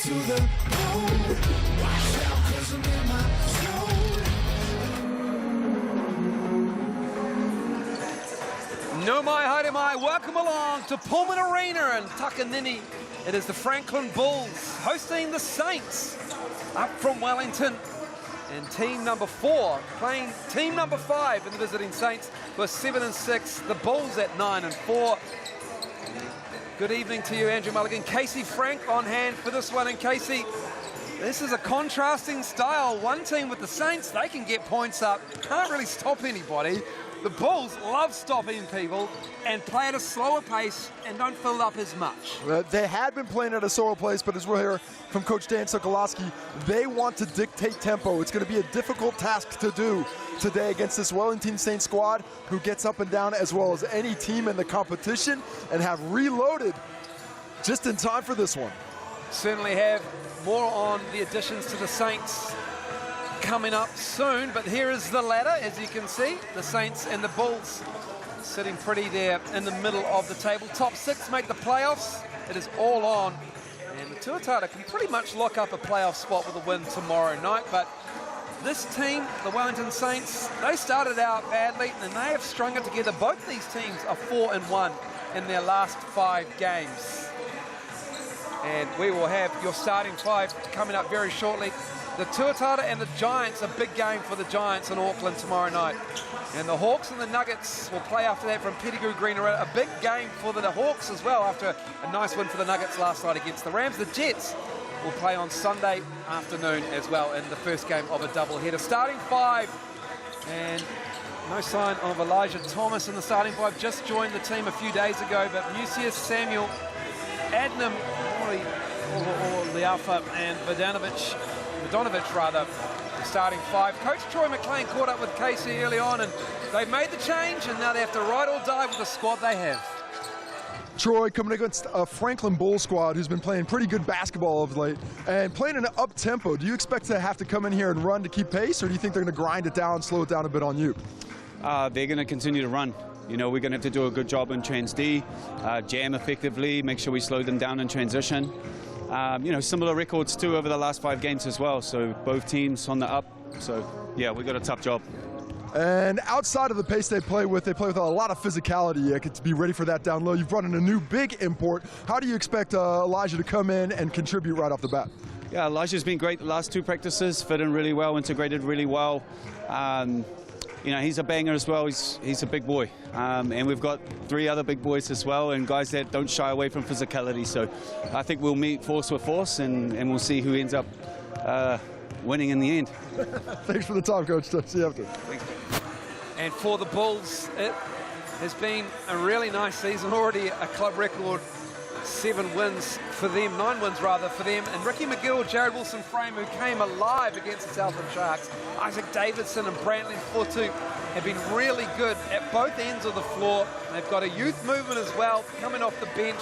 to the bone. Watch out, 'cause I'm in my zone. No mai haere mai, welcome along to Pulman Arena in Takanini. It is the Franklin Bulls hosting the Saints up from Wellington. And team number 4 playing team number 5 in the visiting Saints who are 7-6. The Bulls at 9-4. Good evening to you, Andrew Mulligan. Casey Frank on hand for this one. And Casey, this is a contrasting style. One team with the Saints, they can get points up, can't really stop anybody. The Bulls love stopping people and play at a slower pace and don't fill up as much. They had been playing at a slower pace, but as we'll hear from Coach Dan Sokolowski, they want to dictate tempo. It's going to be a difficult task to do today against this Wellington Saints squad who gets up and down as well as any team in the competition and have reloaded just in time for this one. Certainly have. More on the additions to the Saints coming up soon, but here is the ladder, as you can see. The Saints and the Bulls sitting pretty there in the middle of the table. Top 6 make the playoffs. It is all on, and the Tuatara can pretty much lock up a playoff spot with a win tomorrow night. But this team, the Wellington Saints, they started out badly and they have strung it together. Both these teams are 4-1 in their last 5 games. And we will have your starting 5 coming up very shortly. The Tuatara and the Giants, a big game for the Giants in Auckland tomorrow night. And the Hawks and the Nuggets will play after that from Pettigrew Green Arena. A big game for the Hawks as well after a nice win for the Nuggets last night against the Rams. The Jets will play on Sunday afternoon as well in the first game of a doubleheader. Starting 5, and no sign of Elijah Thomas in the starting 5. Just joined the team a few days ago, but Mucius, Samuel, Adnam, or Lealfa, and Vodanovich rather, the starting 5. Coach Troy McLean caught up with Casey early on, and they've made the change, and now they have to ride or die with the squad they have. Troy coming against a Franklin Bull squad who's been playing pretty good basketball of late and playing in an up-tempo. Do you expect to have to come in here and run to keep pace, or do you think they're going to grind it down, slow it down a bit on you? They're going to continue to run. You know, we're going to have to do a good job in trans D, jam effectively, make sure we slow them down in transition. You know, similar records too over the last 5 games as well. So both teams on the up. So yeah, we got a tough job. And outside of the pace they play with a lot of physicality to be ready for that down low. You've brought in a new big import. How do you expect Elijah to come in and contribute right off the bat? Yeah, Elijah's been great the last 2 practices, fit in really well, integrated really well. You know, he's a banger as well. He's a big boy. And we've got 3 other big boys as well, and guys that don't shy away from physicality. So I think we'll meet force with force, and we'll see who ends up winning in the end. Thanks for the time, Coach. See you after. Thanks. And for the Bulls, it has been a really nice season. Already a club record 7 wins for them, 9 wins rather for them. And Ricky McGill, Jared Wilson-Frame, who came alive against the Southland Sharks, Isaac Davidson and Brantley Fortu have been really good at both ends of the floor. They've got a youth movement as well coming off the bench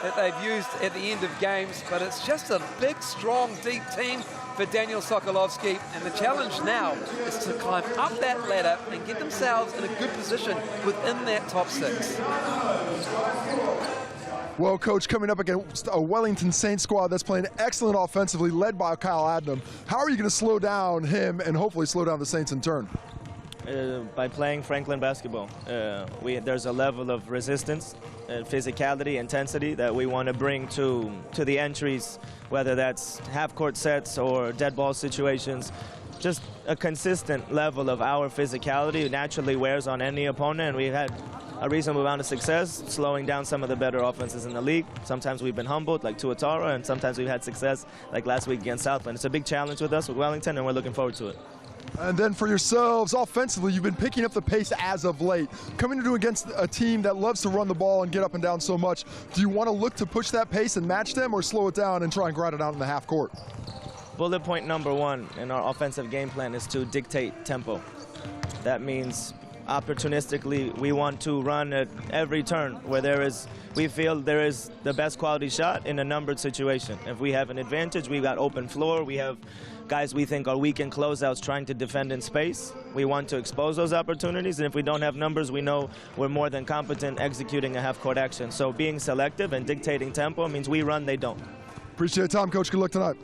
that they've used at the end of games. But it's just a big, strong, deep team for Daniel Sokolowski. And the challenge now is to climb up that ladder and get themselves in a good position within that top 6. Well, Coach, coming up against a Wellington Saints squad that's playing excellent offensively, led by Kyle Adnam. How are you going to slow down him and hopefully slow down the Saints in turn? By playing Franklin basketball. There's a level of resistance and physicality, intensity that we want to bring to the entries, whether that's half-court sets or dead ball situations. Just a consistent level of our physicality naturally wears on any opponent, and we've had a reasonable amount of success slowing down some of the better offenses in the league. Sometimes we've been humbled, like Tuatara, and sometimes we've had success, like last week against Southland. It's a big challenge with us with Wellington, and we're looking forward to it. And then for yourselves, offensively, you've been picking up the pace as of late. Coming to do against a team that loves to run the ball and get up and down so much, do you want to look to push that pace and match them, or slow it down and try and grind it out in the half court? Bullet point number 1 in our offensive game plan is to dictate tempo. That means opportunistically, we want to run at every turn where we feel there is the best quality shot in a numbered situation. If we have an advantage, we've got open floor, we have guys we think are weak in closeouts trying to defend in space. We want to expose those opportunities, and if we don't have numbers, we know we're more than competent executing a half-court action. So being selective and dictating tempo means we run, they don't. Appreciate your time, Coach. Good luck tonight.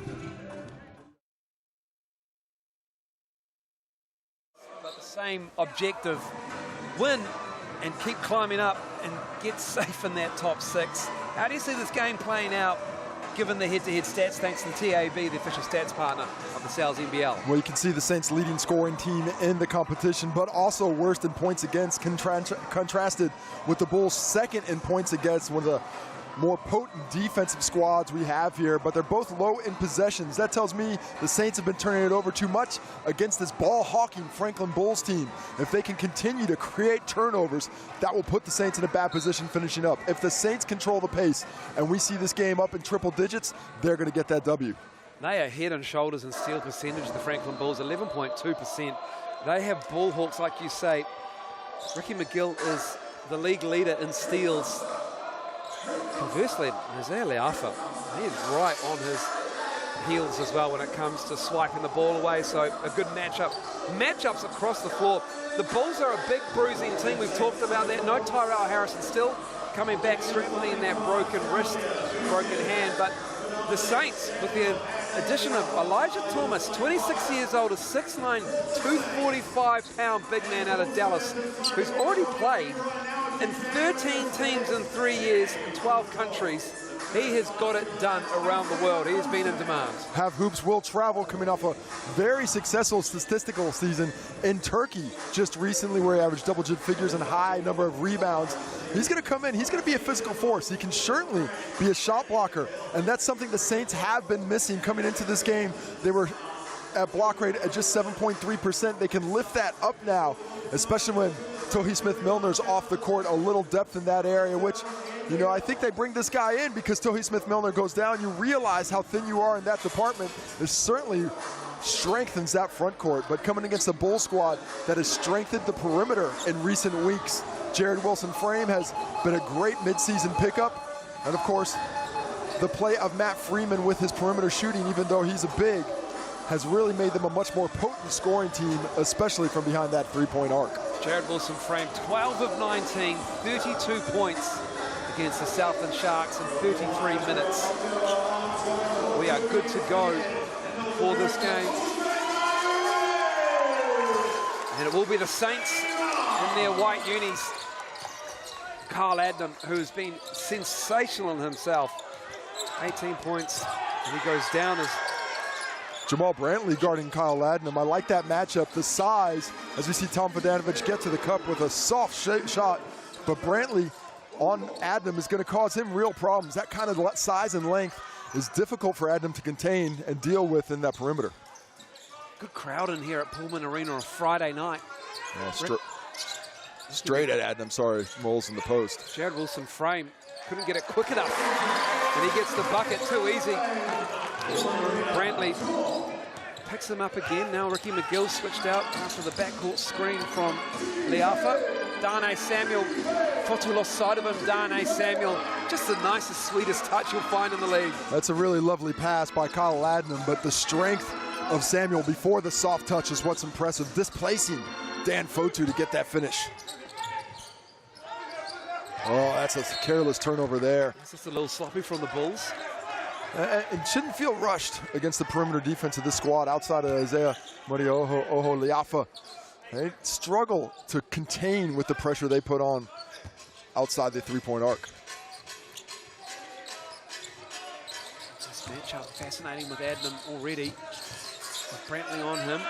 But the same objective, win and keep climbing up and get safe in that top 6. How do you see this game playing out, given the head-to-head stats, thanks to TAB, the official stats partner of the Sal's NBL? Well, you can see the Saints' leading scoring team in the competition, but also worst in points against, contrasted with the Bulls' second in points against, one of the more potent defensive squads we have here, but they're both low in possessions. That tells me the Saints have been turning it over too much against this ball-hawking Franklin Bulls team. If they can continue to create turnovers, that will put the Saints in a bad position finishing up. If the Saints control the pace and we see this game up in triple digits, they're going to get that W. They are head and shoulders in steal percentage, the Franklin Bulls, 11.2%. They have ball hawks, like you say. Ricky McGill is the league leader in steals. Conversely, Isaiah Leafa, he is right on his heels as well when it comes to swiping the ball away, so a good matchup. Matchups across the floor. The Bulls are a big bruising team, we've talked about that. No Tyrell Harrison, still coming back strongly in that broken wrist, broken hand, but the Saints, with the addition of Elijah Thomas, 26 years old, a 6'9", 245-pound big man out of Dallas, who's already played in 13 teams in 3 years in 12 countries. He has got it done around the world. He has been in demand. Have Hoops will travel, coming off a very successful statistical season in Turkey just recently, where he averaged double-digit figures and high number of rebounds. He's going to come in. He's going to be a physical force. He can certainly be a shot blocker, and that's something the Saints have been missing coming into this game. They were at block rate at just 7.3%. They can lift that up now, especially when Tohi Smith-Milner's off the court. A little depth in that area, which, you know, I think they bring this guy in because Tohi Smith-Milner goes down. You realize how thin you are in that department. It certainly strengthens that front court, but coming against a Bull squad that has strengthened the perimeter in recent weeks. Jared Wilson-Frame has been a great midseason pickup, and of course, the play of Matt Freeman with his perimeter shooting, even though he's a big, has really made them a much more potent scoring team, especially from behind that three-point arc. Jared Wilson-Frame, 12 of 19, 32 points against the Southland Sharks in 33 minutes. We are good to go for this game. And it will be the Saints in their white unis. Kyle Adnam, who's been sensational himself. 18 points, and he goes down as Jamal Brantley guarding Kyle Adnam. I like that matchup, the size, as we see Tom Vodanovich get to the cup with a soft shot, but Brantley on Adnam is going to cause him real problems. That kind of size and length is difficult for Adnam to contain and deal with in that perimeter. Good crowd in here at Pulman Arena on a Friday night. Oh, straight at Adnam, sorry, Moles in the post. Jared Wilson-Frame couldn't get it quick enough, and he gets the bucket too easy. Brantley picks him up again. Now Ricky McGill switched out after the backcourt screen from Leafa. Darnay Samuel, Fotu lost sight of him. Darnay Samuel, just the nicest, sweetest touch you'll find in the league. That's a really lovely pass by Kyle Adnam, but the strength of Samuel before the soft touch is what's impressive, displacing Dan Fotu to get that finish. Oh, that's a careless turnover there. It's just a little sloppy from the Bulls. And shouldn't feel rushed against the perimeter defense of this squad outside of Isaiah Marioho Leafa. They struggle to contain with the pressure they put on outside the three-point arc. This matchup fascinating with Adnam already. With Brantley on him.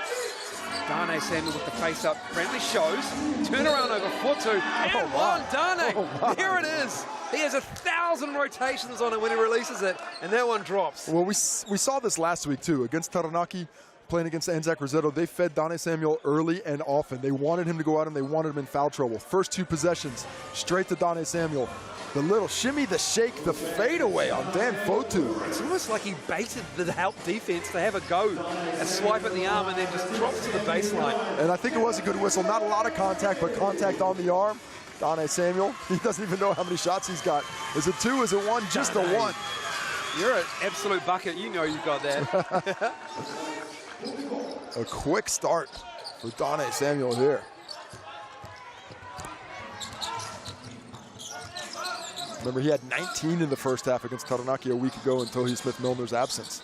Darnay Samuel with the face-up. Brantley shows. Turnaround over Fotu. And one, Darnay. Oh, here it is. He has 1,000 rotations on it when he releases it, and that one drops. Well, we saw this last week, too. Against Taranaki, playing against Anzac Rossetto, they fed Darnay Samuel early and often. They wanted him to go out, and they wanted him in foul trouble. First two possessions, straight to Darnay Samuel. The little shimmy, the shake, the fadeaway on Dan Fotu. It's almost like he baited the help defense to have a go, a swipe at the arm, and then just drops to the baseline. And I think it was a good whistle. Not a lot of contact, but contact on the arm. Darnay Samuel, he doesn't even know how many shots he's got. Is it two? Is it one? Just Darnay, a one. You're an absolute bucket. You know you've got that. A quick start for Darnay Samuel here. Remember, he had 19 in the first half against Taranaki a week ago until Hugh Smith-Milner's absence.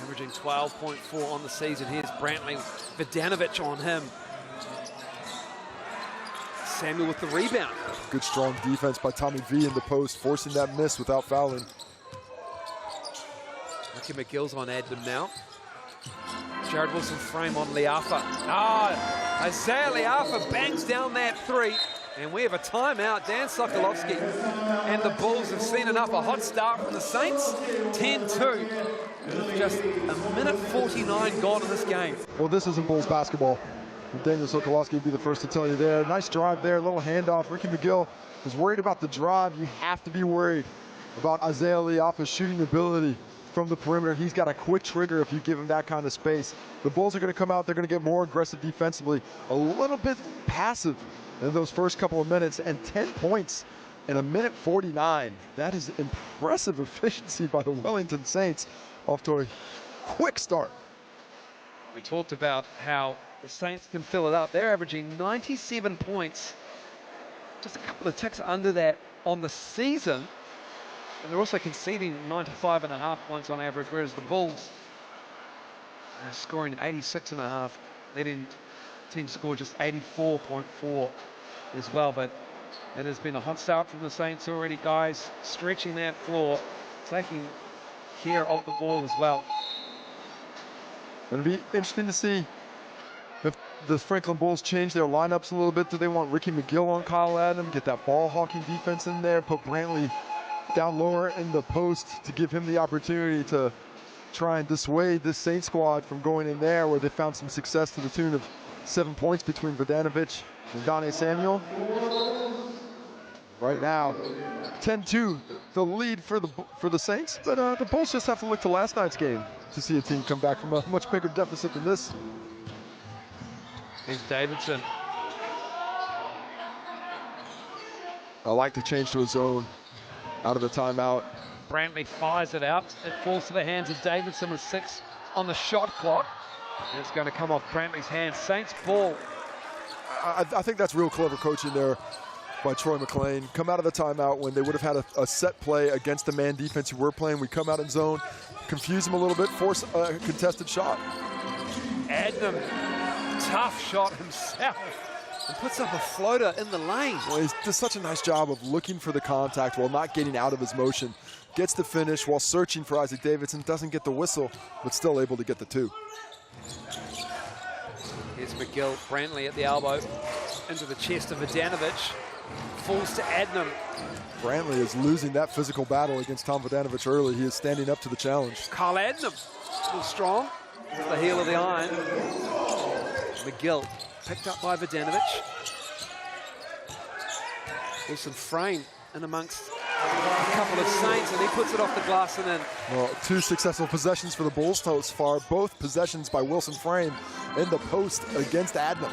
Averaging 12.4 on the season. Here's Brantley. Vidanovic on him. Samuel with the rebound. Good strong defense by Tommy V in the post, forcing that miss without fouling. Ricky McGill's on Adnam now. Jared Wilson frame on Liafa. Isaiah Liafa bangs down that three. And we have a timeout. Dan Sokolowski and the Bulls have seen enough. A hot start from the Saints. 10-2. Just a minute 49 gone in this game. Well, this isn't Bulls basketball. Daniel Sokolowski would be the first to tell you there. Nice drive there, a little handoff. Ricky McGill was worried about the drive. You have to be worried about Isaiah Liafa's shooting ability from the perimeter. He's got a quick trigger if you give him that kind of space. The Bulls are going to come out. They're going to get more aggressive defensively, a little bit passive in those first couple of minutes, and 10 points in a minute 49. That is impressive efficiency by the Wellington Saints, off to a quick start. We talked about how the Saints can fill it up. They're averaging 97 points, just a couple of ticks under that on the season. And they're also conceding 95.5 points on average, whereas the Bulls are scoring 86.5, letting teams score just 84.4 as well. But it has been a hot start from the Saints already, guys, stretching that floor, taking care of the ball as well. It'll be interesting to see if the Franklin Bulls change their lineups a little bit. Do they want Ricky McGill on Kyle Adam, get that ball hawking defense in there, put Brantley down lower in the post to give him the opportunity to try and dissuade this Saints squad from going in there, where they found some success to the tune of 7 points between Vidanovic and Dane Samuel. Right now, 10-2, the lead for the Saints, but the Bulls just have to look to last night's game to see a team come back from a much bigger deficit than this. Here's Davidson. I like to change to a zone out of the timeout. Brantley fires it out. It falls to the hands of Davidson with 6 on the shot clock. And it's going to come off Brantley's hands. Saints ball. I think that's real clever coaching there by Troy McLean. Come out of the timeout when they would have had a set play against the man defense who we're playing. We come out in zone, confuse them a little bit, force a contested shot. Adnam, tough shot himself, and puts up a floater in the lane. Well, he does such a nice job of looking for the contact while not getting out of his motion. Gets the finish while searching for Isaac Davidson. Doesn't get the whistle, but still able to get the 2. Here's McGill. Brantley at the elbow. Into the chest of Vidanovic. Falls to Adnam. Brantley is losing that physical battle against Tom Vidanovic early. He is standing up to the challenge. Kyle Adnam. Still strong. The heel of the iron. McGill picked up by Vidanovic. Wilson frame in amongst a couple of Saints, and he puts it off the glass and in. Well, 2 successful possessions for the Bulls so far. Both possessions by Wilson Frame in the post against Adnam.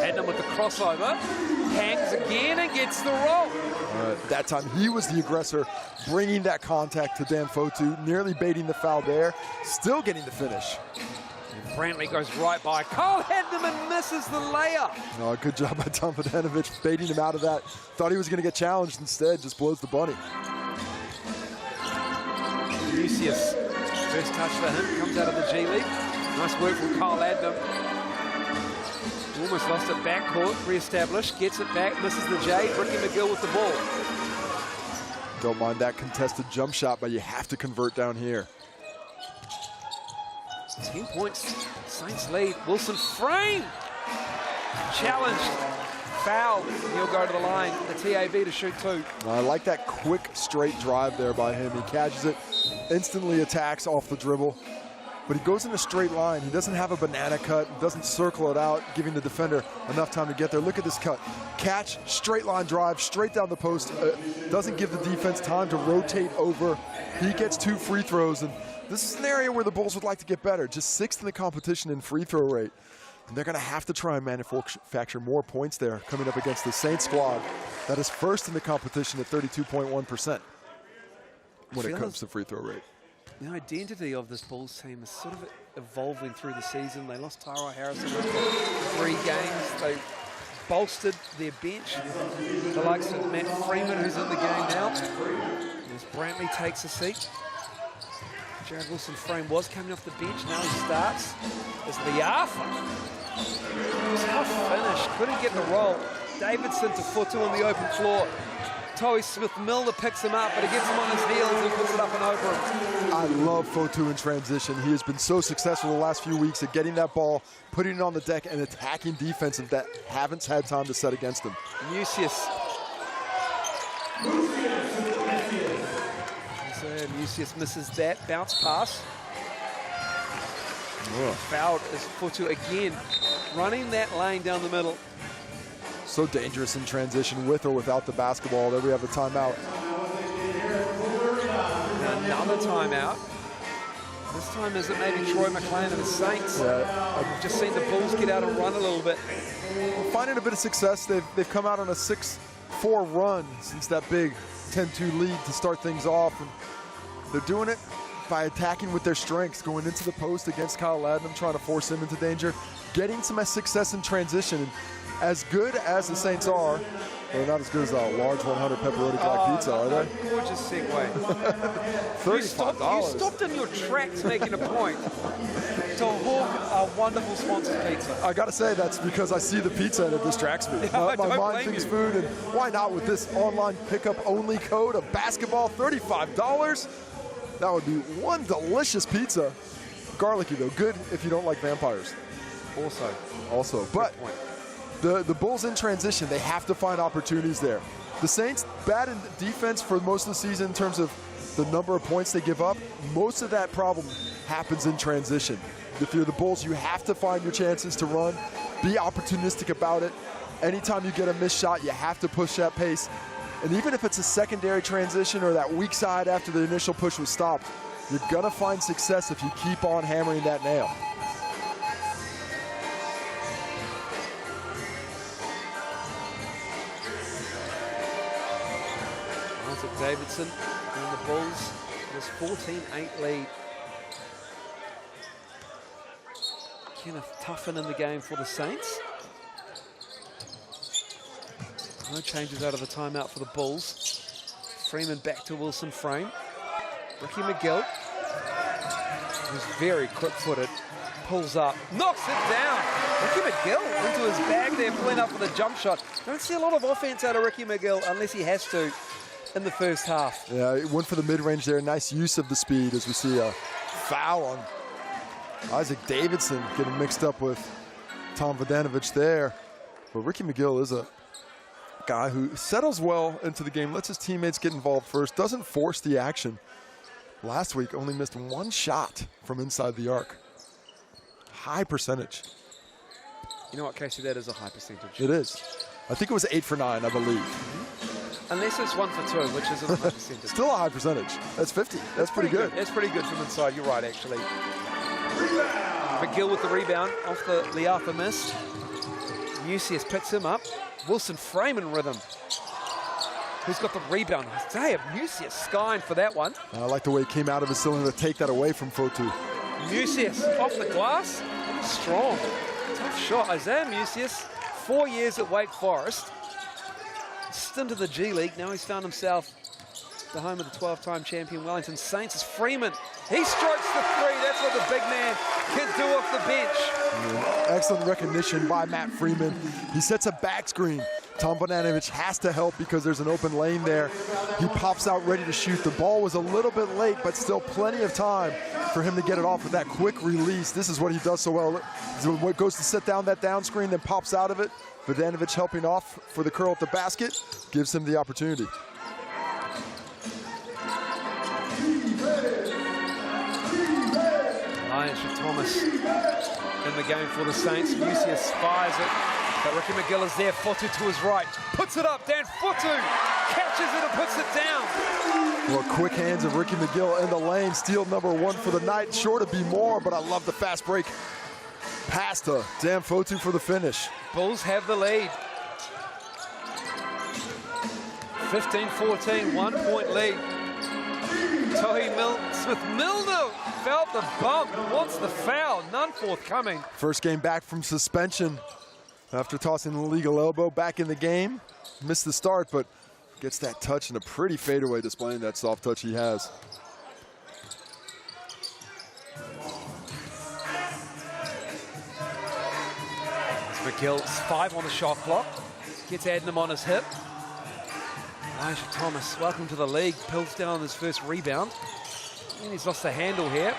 Adnam with the crossover. Hangs again and gets the roll. That time he was the aggressor, bringing that contact to Dan Fotu, nearly baiting the foul there, still getting the finish. And Brantley goes right by Kyle Adnam and misses the layup. Oh, good job by Tom Vidanovic baiting him out of that. Thought he was going to get challenged, instead just blows the bunny. Lucius, first touch for him, comes out of the G League. Nice work from Kyle Adnam. Almost lost it backcourt, re-established, gets it back, misses the J. Ricky McGill with the ball. Don't mind that contested jump shot, but you have to convert down here. 10 points, Saints lead. Wilson frame. Challenged, foul. He'll go to the line, the TAB to shoot 2. I like that quick, straight drive there by him. He catches it, instantly attacks off the dribble. But he goes in a straight line. He doesn't have a banana cut, doesn't circle it out, giving the defender enough time to get there. Look at this cut. Catch, straight line drive, straight down the post. Doesn't give the defense time to rotate over. He gets 2 free throws, and this is an area where the Bulls would like to get better. Just 6th in the competition in free throw rate. And they're going to have to try and manufacture more points there coming up against the Saints squad that is 1st in the competition at 32.1% when it comes to free throw rate. The identity of this Bulls team is sort of evolving through the season. They lost Tyrell Harrison after 3 games. They bolstered their bench. The likes of Matt Freeman, who's in the game now. As Brantley takes a seat. Jared Wilson-Frame was coming off the bench, now he starts. As Liafa. Tough finish, couldn't get the roll. Davidson to Fotu on the open floor. Towie Smith-Milner picks him up, but he gets him on his heels and puts it up and over him. I love Fotu in transition. He has been so successful the last few weeks at getting that ball, putting it on the deck, and attacking defensive that haven't had time to set against him. Mucius. Mucius misses that bounce pass. Fouled is Fotu again, running that lane down the middle. So dangerous in transition with or without the basketball. There we have a timeout. Another timeout. This time is it maybe Troy McLean and the Saints. Yeah. I've just seen the Bulls get out and run a little bit. Finding a bit of success. They've come out on a 6-4 run since that big 10-2 lead to start things off. And they're doing it by attacking with their strengths, going into the post against Kyle Ladnam, trying to force him into danger, getting some success in transition. And as good as the Saints are, they're not as good as a large 100 pepperoni black pizza, are they? Gorgeous segue. $35. You stopped in your tracks making a point to hawk a wonderful sponsored pizza. I gotta say, that's because I see the pizza and it distracts me. Yeah, My mind thinks food, and why not with this online pickup only code of basketball, $35? That would be one delicious pizza. Garlicky though, good if you don't like vampires. Also, but the Bulls in transition, they have to find opportunities there. The Saints, bad in defense for most of the season in terms of the number of points they give up. Most of that problem happens in transition. If you're the Bulls, you have to find your chances to run, be opportunistic about it. Anytime you get a missed shot, you have to push that pace. And even if it's a secondary transition or that weak side after the initial push was stopped, you're gonna find success if you keep on hammering that nail. Isaac Davidson and the Bulls was 14-8 lead. Kenneth Tuffin in the game for the Saints. No changes out of the timeout for the Bulls. Freeman back to Wilson-Frame. Ricky McGill, who's very quick-footed, pulls up, knocks it down. Ricky McGill into his bag there, pulling up for the jump shot. Don't see a lot of offense out of Ricky McGill unless he has to in the first half. Yeah, it went for the mid-range there. Nice use of the speed as we see a foul on Isaac Davidson getting mixed up with Tom Vodanovich there. But Ricky McGill is a guy who settles well into the game, lets his teammates get involved first, doesn't force the action. Last week only missed one shot from inside the arc. High percentage. You know what, Casey, that is a high percentage. It is. I think it was 8 for 9, I believe. Unless it's 1 for 2, which isn't a high percentage. Still a high percentage. That's 50. That's pretty good. That's pretty good from inside. You're right, actually. McGill with the rebound off the Liafa miss. Mucius picks him up. Wilson-Frame in rhythm. Who's got the rebound? Isaiah Mucius skying for that one. I like the way he came out of his cylinder to take that away from Fotu. Mucius off the glass. Strong. Tough shot. Isaiah Mucius, 4 years at Wake Forest. Stint of the G League. Now he's found himself the home of the 12-time champion Wellington Saints. Is Freeman. He strikes the three. That's what the big man can do off the bench. Yeah, excellent recognition by Matt Freeman. He sets a back screen. Tom Vodanovich has to help because there's an open lane there. He pops out ready to shoot. The ball was a little bit late, but still plenty of time for him to get it off with that quick release. This is what he does so well. What goes to set down that down screen, then pops out of it. Vodanovich helping off for the curl at the basket, gives him the opportunity. Elijah Thomas in the game for the Saints. Mucius fires it, but Ricky McGill is there. Fotu to his right, puts it up. Dan Fotu catches it and puts it down. Well, quick hands of Ricky McGill in the lane. Steal number 1 for the night. Sure to be more, but I love the fast break. Pass to Dan Fotu for the finish. Bulls have the lead. 15-14, 1 point lead. Towie Smith-Milner felt the bump, wants the foul, none forthcoming. First game back from suspension After tossing the legal elbow, back in the game. Missed the start, but gets that touch and a pretty fadeaway, displaying that soft touch he has. McGill's 5 on the shot clock. Gets Adnam on his hip. Elijah Thomas, welcome to the league. Pulls down his first rebound. And he's lost the handle here.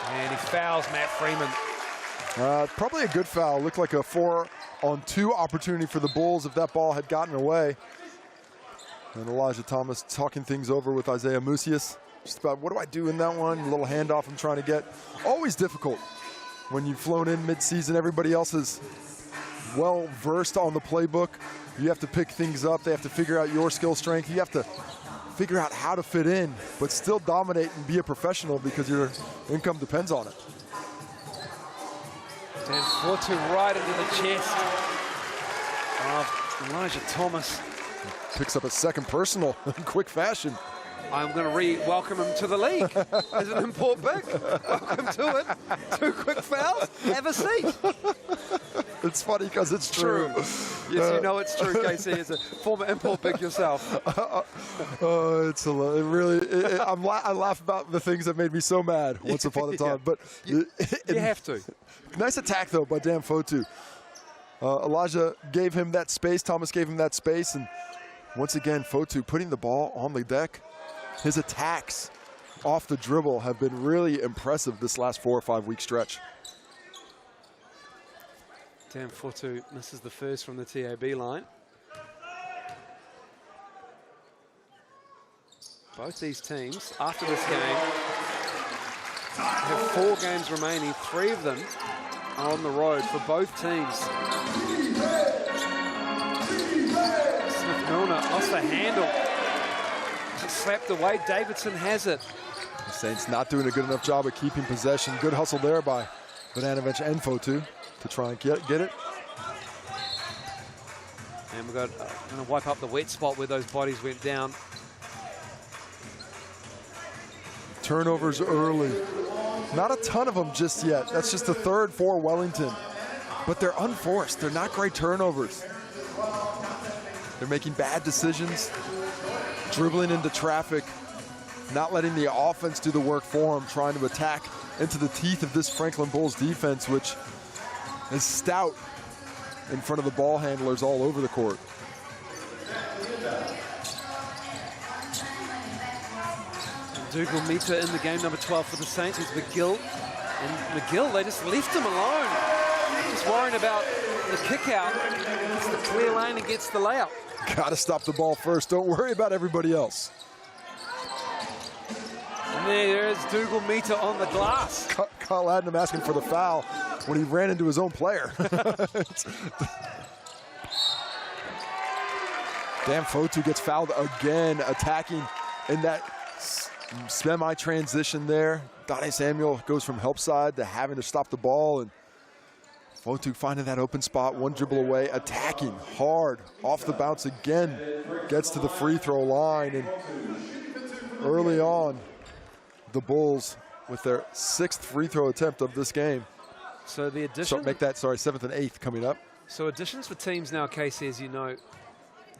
And he fouls Matt Freeman. Probably a good foul. Looked like a 4-on-2 opportunity for the Bulls if that ball had gotten away. And Elijah Thomas talking things over with Isaiah Mucius. Just about, what do I do in that one? A little handoff I'm trying to get. Always difficult when you've flown in mid-season. Everybody else is well versed on the playbook. You have to pick things up. They have to figure out your skill strength. You have to figure out how to fit in, but still dominate and be a professional because your income depends on it. And 4-2 right into the chest of Elijah Thomas. Picks up a second personal in quick fashion. I'm going to welcome him to the league as an import pick. Welcome to it. 2 quick fouls. Have a seat. It's funny because it's true. Yes, you know it's true, Casey, as a former import pick yourself. It's I laugh about the things that made me so mad once upon a time. But you have to. Nice attack, though, by Dan Fotu. Elijah gave him that space. Thomas gave him that space. And once again, Fotu putting the ball on the deck. His attacks off the dribble have been really impressive this last 4 or 5 week stretch. Dan Fotu misses the first from the TAB line. Both these teams, after this game, have 4 games remaining. 3 of them are on the road for both teams. Smith-Milner lost the handle. Just slapped away. Davidson has it. The Saints not doing a good enough job of keeping possession. Good hustle there by Ivanovic and Fotu to try and get it. And we've got going to wipe up the wet spot where those bodies went down. Turnovers early. Not a ton of them just yet. That's just the 3rd for Wellington. But they're unforced. They're not great turnovers. They're making bad decisions, dribbling into traffic, not letting the offense do the work for them, trying to attack into the teeth of this Franklin Bulls defense, which is stout in front of the ball handlers all over the court. Dougal Mita in the game, number 12 for the Saints, is McGill. And McGill, they just left him alone. Just worrying about the kick out. Gets the clear lane and gets the layup. Got to stop the ball first. Don't worry about everybody else. And there's Dougal Mita on the glass. Kyle Adnam asking for the foul when he ran into his own player. Dan Fotu gets fouled again, attacking in that semi-transition there. Donnie Samuel goes from help side to having to stop the ball, and Fotu finding that open spot, 1 dribble away, attacking hard, off the bounce again, gets to the free throw line, and early on, the Bulls with their 6th free throw attempt of this game. So the addition... So make that, sorry, 7th and 8th coming up. So additions for teams now, Casey, as you know,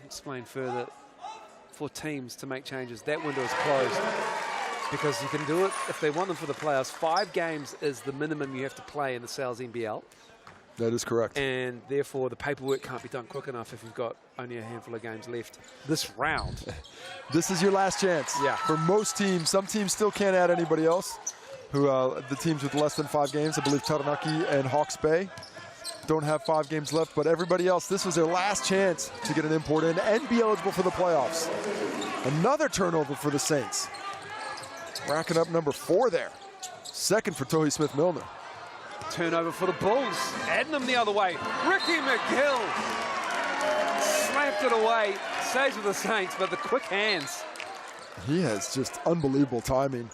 explain further, for teams to make changes. That window is closed because you can do it if they want them for the playoffs. 5 games is the minimum you have to play in the Sales NBL. That is correct. And therefore, the paperwork can't be done quick enough if you've got only a handful of games left this round. This is your last chance. Yeah. For most teams, some teams still can't add anybody else. The teams with less than 5 games, I believe Taranaki and Hawke's Bay don't have 5 games left, but everybody else, this was their last chance to get an import in and be eligible for the playoffs. Another turnover for the Saints. Racking up number 4 there. 2nd for Tohi Smith-Milner. Turnover for the Bulls. Adnam the other way. Ricky McGill slapped it away. Stays with the Saints, but the quick hands. He has just unbelievable timing.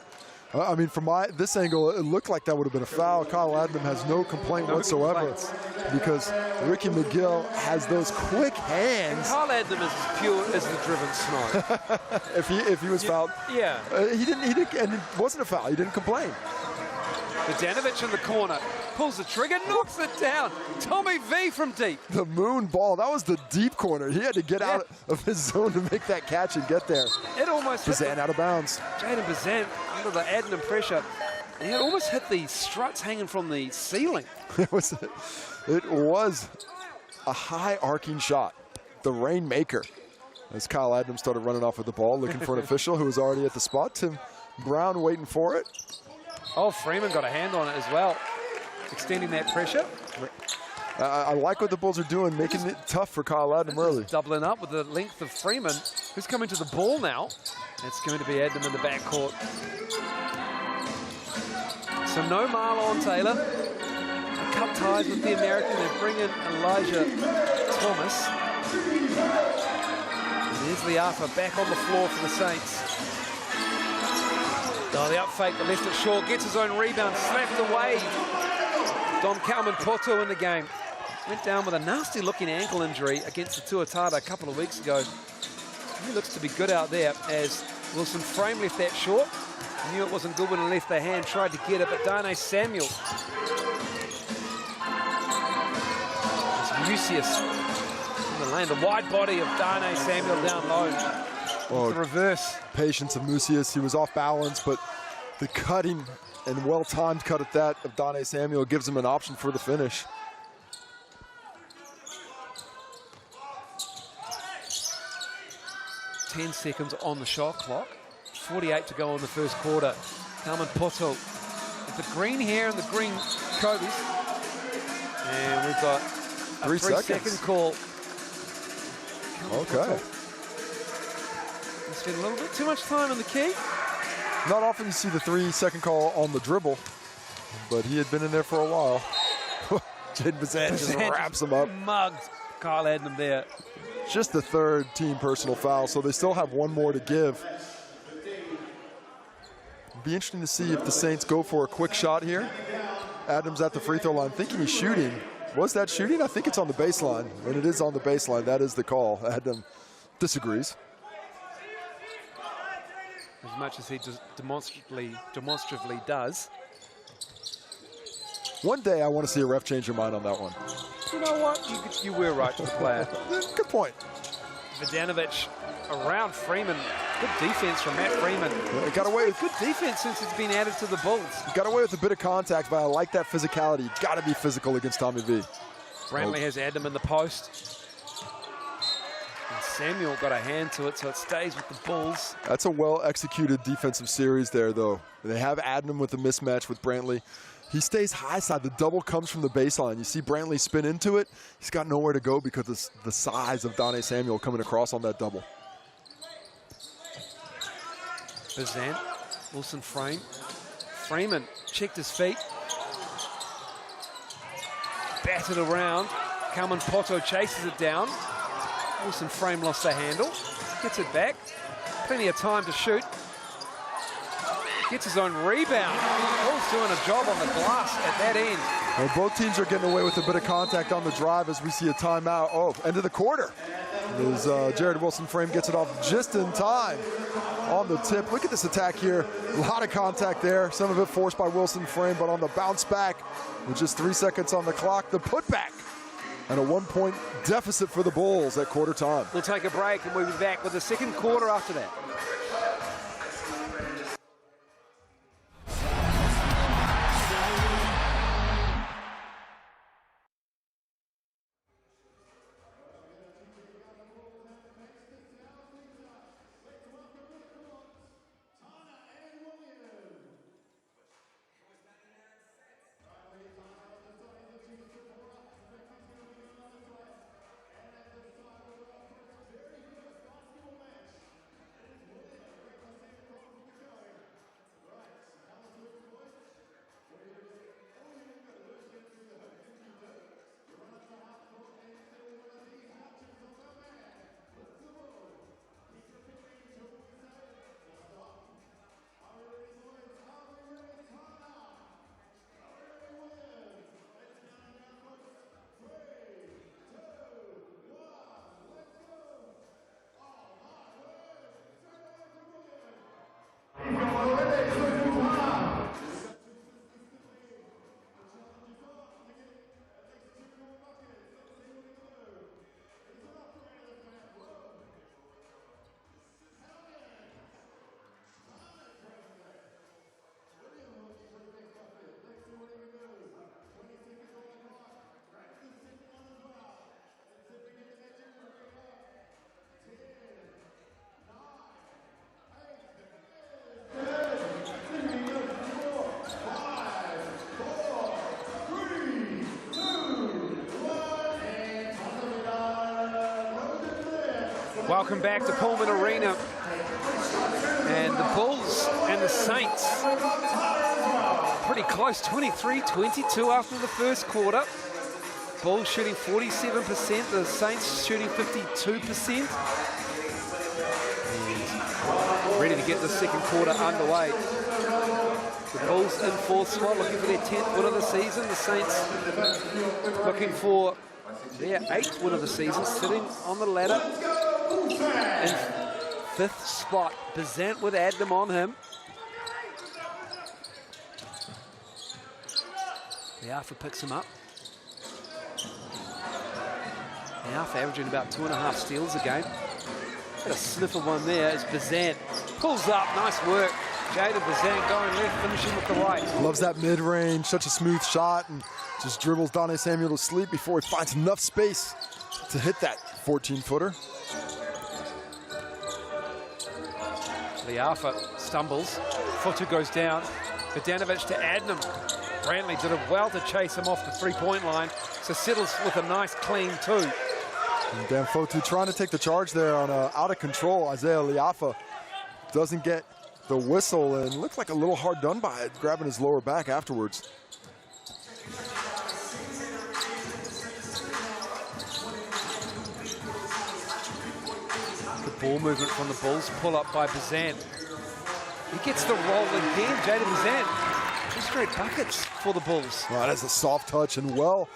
I mean, from this angle, it looked like that would have been a foul. Kyle Adnam has no complaint whatsoever because Ricky McGill has those quick hands. Kyle Adnam is as pure as the driven snow. if he was fouled, yeah, he didn't, and it wasn't a foul. He didn't complain. Bogdanovic in the corner. pulls the trigger, knocks it down. Tommy V from deep. The moon ball, that was the deep corner. He had to get out of his zone to make that catch and get there. It almost hit Bazan out of bounds. Jaden Bazan under the Adnan pressure. He had almost hit the struts hanging from the ceiling. It was a high arcing shot. The rainmaker. As Kyle Adams started running off with the ball, looking for an official who was already at the spot. Tim Brown waiting for it. Oh, Freeman got a hand on it as well, extending that pressure. I like what the Bulls are doing, making it tough for Kyle Adams early. Doubling up with the length of Freeman, who's coming to the ball now. It's going to be Adams in the backcourt. So no Marlon Taylor. Cut ties with the American. They bring in Elijah Thomas. And there's Liafa back on the floor for the Saints. Oh, the up fake, but left it short. Gets his own rebound, slapped away. Don Calman Poto in the game. Went down with a nasty-looking ankle injury against the Tuatara a couple of weeks ago. He looks to be good out there as Wilson Frame left that short. Knew it wasn't good when he left the hand, tried to get it, but Darnay Samuel. It's Mucius in the lane. The wide body of Darnay Samuel down low. Oh, The reverse. patience of Mucius. He was off balance, but the cutting and well-timed cut at that of Darnay Samuel gives him an option for the finish. Ten seconds on the shot clock. 48 to go in the first quarter. Carmen Poto with the green hair and the green Kobe's. And we've got a 3 seconds. 3-second call. Okay. He spent a little bit too much time on the key. Not often you see the 3-second call on the dribble, but he had been in there for a while. Jaden Bazan just wraps him up. Mugged Kyle Adnam there. Just the third team personal foul, so they still have one more to give. Be interesting to see if the Saints go for a quick shot here. Adams at the free throw line thinking he's shooting. Was that shooting? I think it's on the baseline. When it is on the baseline, that is the call. Adam disagrees. As much as he demonstratively does. One day I want to see a ref change your mind on that one. You know what? You were right to the player. Good point. Vodanovic around Freeman. Good defense from Matt Freeman. It got away with Good defense since it's been added to the Bulls. Got away with a bit of contact, but I like that physicality. You got to be physical against Tommy V. Brantley has Adam in the post. And Samuel got a hand to it, so it stays with the Bulls. That's a well-executed defensive series there, though. They have Adnam with a mismatch with Brantley. He stays high side. The double comes from the baseline. You see Brantley spin into it. He's got nowhere to go because of the size of Darnay Samuel coming across on that double. Bazan, Wilson Frame. Freeman checked his feet. Batted around. Carmen Poto chases it down. Wilson Frame lost the handle. Gets it back. Plenty of time to shoot. Gets his own rebound. Paul's doing a job on the glass at that end. Well, both teams are getting away with a bit of contact on the drive as we see a timeout. Oh, end of the quarter. As Jared Wilson Frame gets it off just in time on the tip. Look at this attack here. A lot of contact there. Some of it forced by Wilson Frame, but on the bounce back with just 3 seconds on the clock, the putback. And a 1-point deficit for the Bulls at quarter time. We'll take a break and we'll be back with the second quarter after that. Welcome back to Pulman Arena. And the Bulls and the Saints pretty close, 23-22 after the first quarter. Bulls shooting 47%, the Saints shooting 52%. And ready to get the second quarter underway. The Bulls in fourth spot, looking for their 10th win of the season. The Saints looking for their 8th win of the season, sitting on the ladder in fifth spot. Bazant with Adnam on him. Liafa picks him up. Liafa averaging about 2.5 steals a game. Got a sniff of one there as Bazant pulls up. Nice work. Jaden Bazant going left, finishing with the right. Loves that mid-range, such a smooth shot, and just dribbles Dane Samuel to sleep before he finds enough space to hit that 14-footer. Liafa stumbles. Fotu goes down. Vidanovic to Adnam. Brantley did it well to chase him off the three-point line, so settles with a nice clean two. And Dan Fotu trying to take the charge there on out of control. Isaiah Liafa doesn't get the whistle and looked like a little hard done by it, grabbing his lower back afterwards. Good ball movement from the Bulls, pull up by Bazant. He gets the roll again, Jaden Bazant. 2 straight buckets for the Bulls. Well, that's a soft touch and well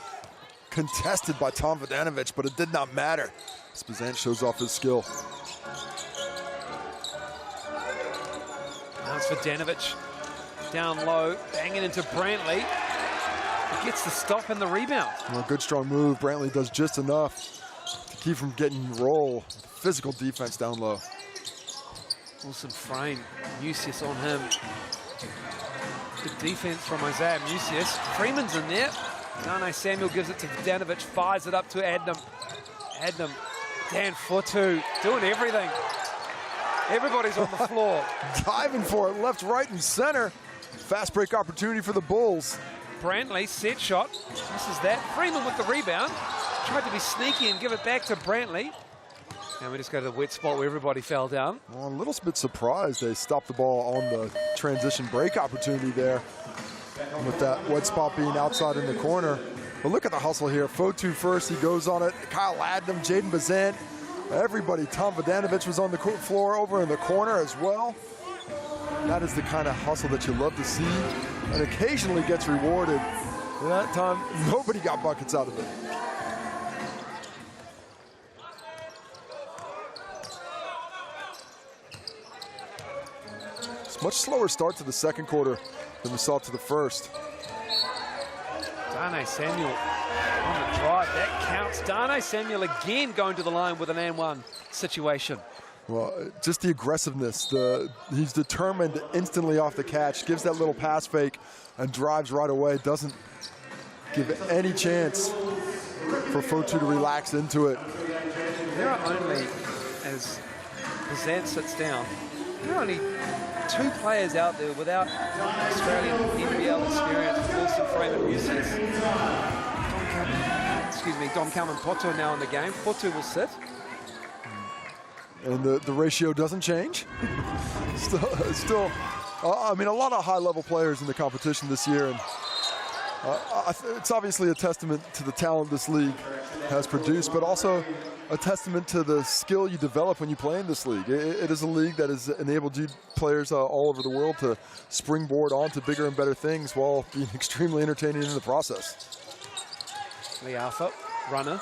contested by Tom Vidanovic, but it did not matter. Bazant shows off his skill. Now it's Vidanovic down low, banging into Brantley. He gets the stop and the rebound. Well, good strong move. Brantley does just enough to keep from getting roll. Physical defense down low. Wilson frame, Mucius on him. Good defense from Isaiah Mucius. Freeman's in there. Dane Samuel gives it to Vidanovic, fires it up to Adnam. Adnam, Dan Fotu, doing everything. Everybody's on the floor. Diving for it, left, right, and center. Fast break opportunity for the Bulls. Brantley, set shot, misses that. Freeman with the rebound. Tried to be sneaky and give it back to Brantley. And we just go to the wet spot where everybody fell down. Well, a little bit surprised they stopped the ball on the transition break opportunity there with that wet spot being outside in the corner. But look at the hustle here. Fotu first, he goes on it. Kyle Adnam, Jaden Bazant, everybody. Tom Vidanovic was on the floor over in the corner as well. That is the kind of hustle that you love to see and occasionally gets rewarded. And that time, nobody got buckets out of it. It's a much slower start to the second quarter than we saw to the first. Dane Samuel on the drive, that counts. Dane Samuel again going to the line with an and one situation. Well, just the aggressiveness. He's determined instantly off the catch, gives that little pass fake and drives right away. Doesn't give any chance for Fotu to relax into it. There are only, as Bazant sits down, there are only 2 players out there without Australian NBL experience. Wilson, Frame, and Mucius. Dom Kalman Poto now in the game. Poto will sit. And the ratio doesn't change. still I mean, a lot of high-level players in the competition this year, and it's obviously a testament to the talent this league has produced, but also a testament to the skill you develop when you play in this league. It is a league that has enabled you players all over the world to springboard onto bigger and better things while being extremely entertaining in the process. Liafa, runner,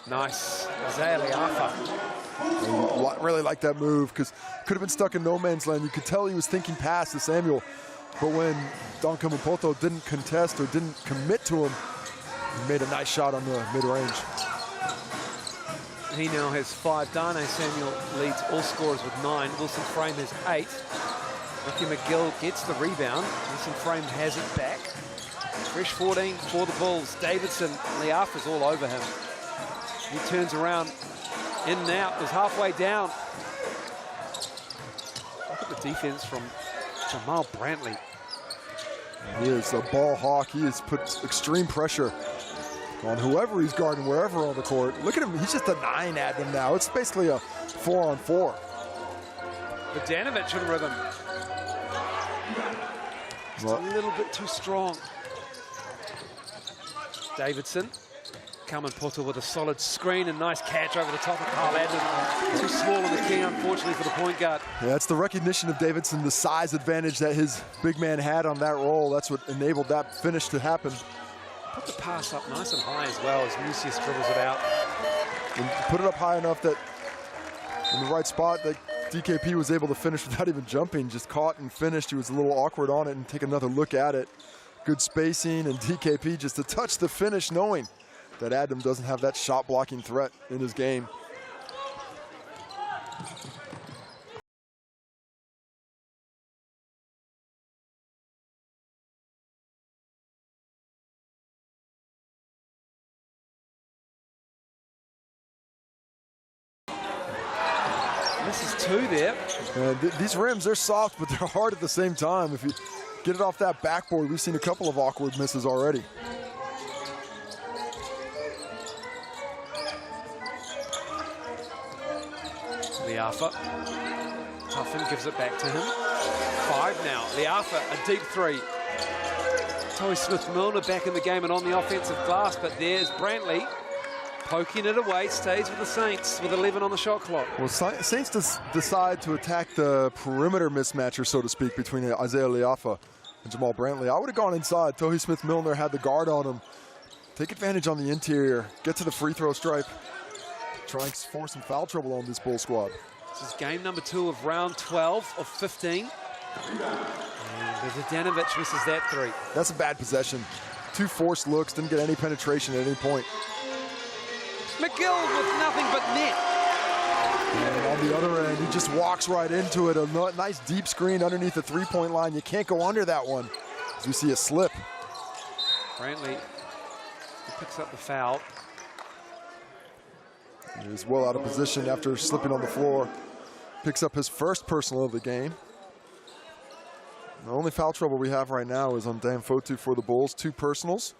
nice. Isaiah Liafa. I really like that move because could have been stuck in no man's land. You could tell he was thinking past to Samuel, but when Don Kamapoto didn't contest or didn't commit to him, he made a nice shot on the mid-range. He now has 5. Dane Samuel leads all scorers with 9. Wilson Frame has 8. Ricky McGill gets the rebound. Wilson Frame has it back. Fresh 14 for the Bulls. Davidson, Liafa's all over him. He turns around, in and out, is halfway down. Look at the defense from Jamal Brantley. He is a ball hawk. He has put extreme pressure on whoever he's guarding, wherever on the court. Look at him, he's just a 9 at him now. It's basically a 4-on-4. Vodanovic in rhythm. Just a little bit too strong. Davidson. Carmen Porter with a solid screen and nice catch over the top of Carl Adams. Too small on the key, unfortunately, for the point guard. Yeah, it's the recognition of Davidson, the size advantage that his big man had on that roll. That's what enabled that finish to happen. Put the pass up nice and high as well as Mucius dribbles it out. And put it up high enough that in the right spot that DKP was able to finish without even jumping. Just caught and finished. He was a little awkward on it and take another look at it. Good spacing, and DKP just to touch the finish, knowing that Adam doesn't have that shot blocking threat in his game. This is 2 there. These rims, they're soft, but they're hard at the same time. If you get it off that backboard, we've seen a couple of awkward misses already. Liafa. Tuffin gives it back to him. 5 now. Liafa, a deep 3. Toby Smith-Milner back in the game and on the offensive glass, but there's Brantley poking it away, stays with the Saints with 11 on the shot clock. Well, Saints decide to attack the perimeter mismatcher, so to speak, between Isaiah Liafa and Jamal Brantley. I would have gone inside. Toby Smith-Milner had the guard on him. Take advantage on the interior. Get to the free throw stripe. Try and force some foul trouble on this Bull squad. This is game number 2 of round 12 of 15. And Vodanovic misses that 3. That's a bad possession. 2 forced looks, didn't get any penetration at any point. McGill with nothing but net. And on the other end, he just walks right into it. A nice deep screen underneath the three-point line. You can't go under that one, as we see a slip. Brantley picks up the foul. He's well out of position after slipping on the floor. Picks up his first personal of the game. The only foul trouble we have right now is on Dan Fotu for the Bulls. 2 personals.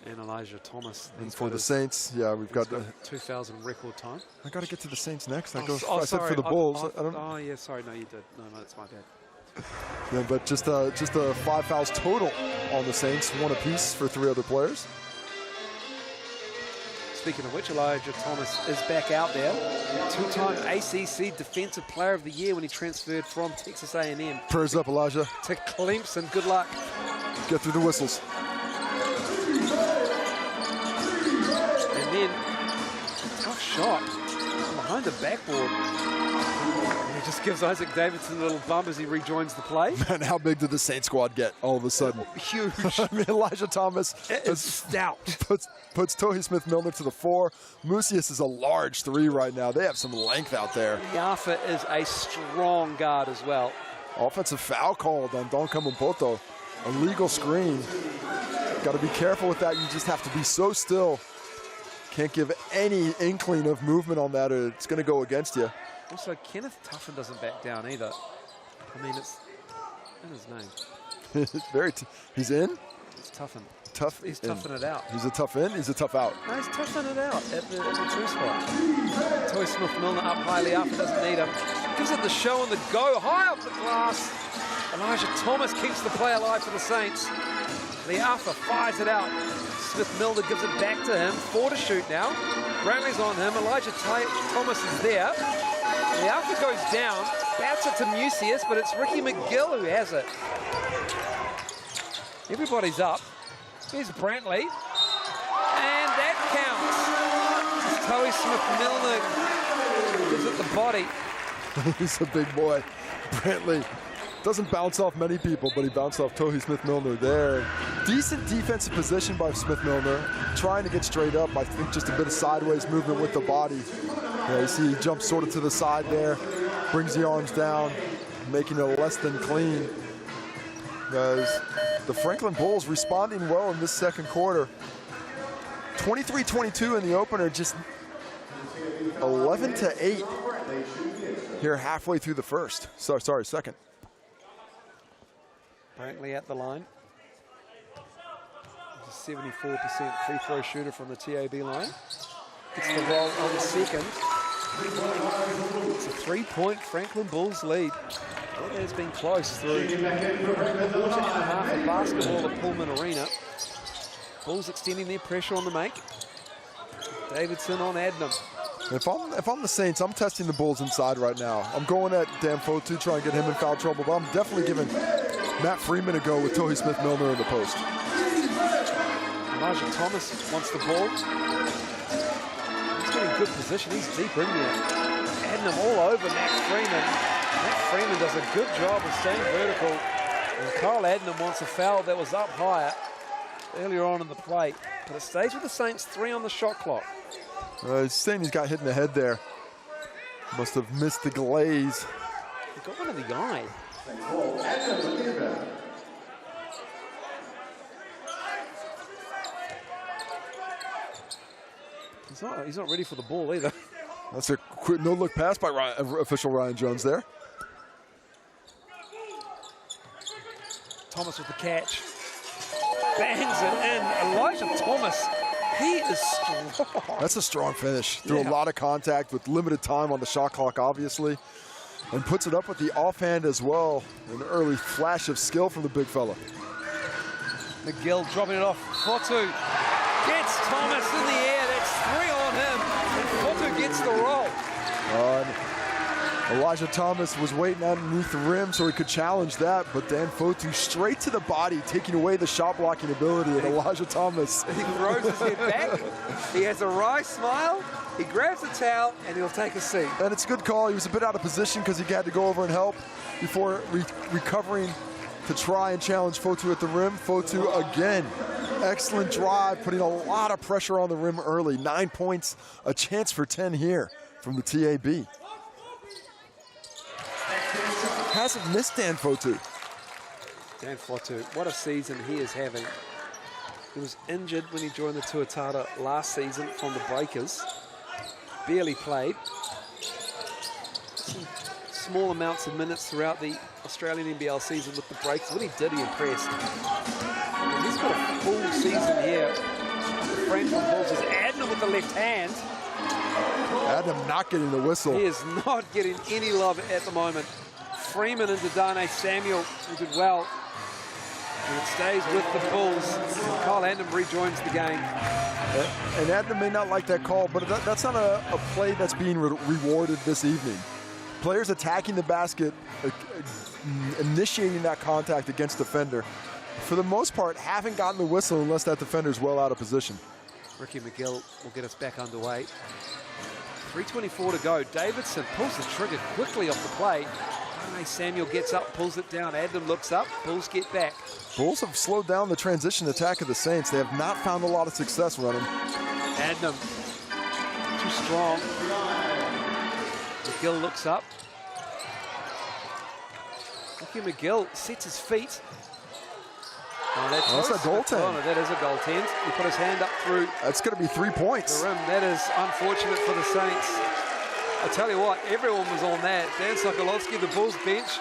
And Elijah Thomas. And for the Saints, yeah, we've got 2,000 record time. I got to get to the Saints next. I sorry, said for the Bulls. Oh, yeah, sorry, no, you did. No, that's my bad. Yeah, but just 5 fouls total on the Saints, 1 apiece for 3 other players. Speaking of which, Elijah Thomas is back out there. 2-time ACC Defensive Player of the Year when he transferred from Texas A&M. Prayers up, Elijah. To Clemson. Good luck. Get through the whistles. And then, tough shot behind the backboard. And he just gives Isaac Davidson a little bump as he rejoins the play. Man, how big did the Saints squad get all of a sudden? Huge. I mean, Elijah Thomas is stout. Puts Tohi Smith-Milner to the 4. Mucius is a large 3 right now. They have some length out there. Liafa is a strong guard as well. Offensive foul called on Don Camampoto. Illegal screen. Got to be careful with that. You just have to be so still. Can't give any inkling of movement on that, or it's going to go against you. Also, Kenneth Tuffin doesn't back down either. I mean, it's in his name. He's in? It's Tuffin. Tough. He's toughing it out. He's a tough in, he's a tough out. No, he's toughing it out at the 2 spot. Toy Smith-Milner up high, Liafa doesn't need him. Gives it the show and the go, high off the glass. Elijah Thomas keeps the play alive for the Saints. Liafa fires it out. Smith-Milner gives it back to him. 4 to shoot now. Brantley's on him. Elijah Thomas is there. Liafa goes down. Bats it to Mucius, but it's Ricky McGill who has it. Everybody's up. Here's Brantley. And that counts. Toby Smith-Milner gives it the body. He's a big boy. Brantley doesn't bounce off many people, but he bounced off Tohi Smith-Milner there. Decent defensive position by Smith-Milner. Trying to get straight up. I think just a bit of sideways movement with the body. Yeah, you see he jumps sort of to the side there. Brings the arms down, making it less than clean. As the Franklin Bulls responding well in this second quarter. 23-22 in the opener, just 11-8 here halfway through the first. Sorry, second. Brantley at the line. 74% free throw shooter from the TAB line. Gets the roll on the second. It's a 3-point Franklin Bulls lead. It has been close through a quarter and a half of basketball at Pulman Arena. Bulls extending their pressure on the make. Davidson on Adnam. If I'm the Saints, I'm testing the Bulls inside right now. I'm going at Dan Fotu, trying to get him in foul trouble, but I'm definitely giving Matt Freeman a go with Tohi Smith-Milner in the post. Elijah Thomas wants the ball. He's getting good position. He's deep in there. Adnam all over Matt Freeman. Matt Freeman does a good job of staying vertical. And Kyle Adnam wants a foul that was up higher earlier on in the play. But it stays with the Saints, 3 on the shot clock. He's saying he's got hit in the head there. Must have missed the glaze. He got one in the eye. He's not ready for the ball either. That's a quick no-look pass by official Ryan Jones there. Thomas with the catch. Bangs it in. Elijah Thomas, he is strong. That's a strong finish. Through a lot of contact with limited time on the shot clock, obviously. And puts it up with the offhand as well. An early flash of skill from the big fella. McGill dropping it off. Fotu gets Thomas in the air. That's 3 on him. And Fotu gets the roll. Elijah Thomas was waiting underneath the rim so he could challenge that, but Dan Fotu straight to the body, taking away the shot blocking ability of Elijah Thomas. He throws his head back. He has a wry smile. He grabs a towel and he'll take a seat. And it's a good call. He was a bit out of position because he had to go over and help before recovering to try and challenge Fotu at the rim. Fotu again, excellent drive, putting a lot of pressure on the rim early. 9 points, a chance for 10 here from the TAB. Hasn't missed Dan Fotu. Dan Fotu, what a season he is having. He was injured when he joined the Tuatara last season from the Breakers. Barely played. Some small amounts of minutes throughout the Australian NBL season with the Breakers. When he did, he impressed. And he's got a full season here. The Franklin Bulls is Adnam with the left hand. Adnam not getting the whistle. He is not getting any love at the moment. Freeman into Dane Samuel, who did well. And it stays with the Bulls. Kyle Adnam rejoins the game. And Adnam may not like that call, but that's not a play that's being rewarded this evening. Players attacking the basket, initiating that contact against defender, for the most part, haven't gotten the whistle unless that defender's well out of position. Ricky McGill will get us back underway. 3:24 to go. Davidson pulls the trigger quickly off the play. Dane Samuel gets up, pulls it down. Adnam looks up. Bulls get back. Bulls have slowed down the transition attack of the Saints. They have not found a lot of success running. Adnam too strong. McGill looks up. Ricky McGill sets his feet. Oh, that's a goaltend. That is a goaltend. He put his hand up through. That's going to be 3 points. The rim. That is unfortunate for the Saints. I tell you what, everyone was on that. Dan Sokolowski, the Bulls bench.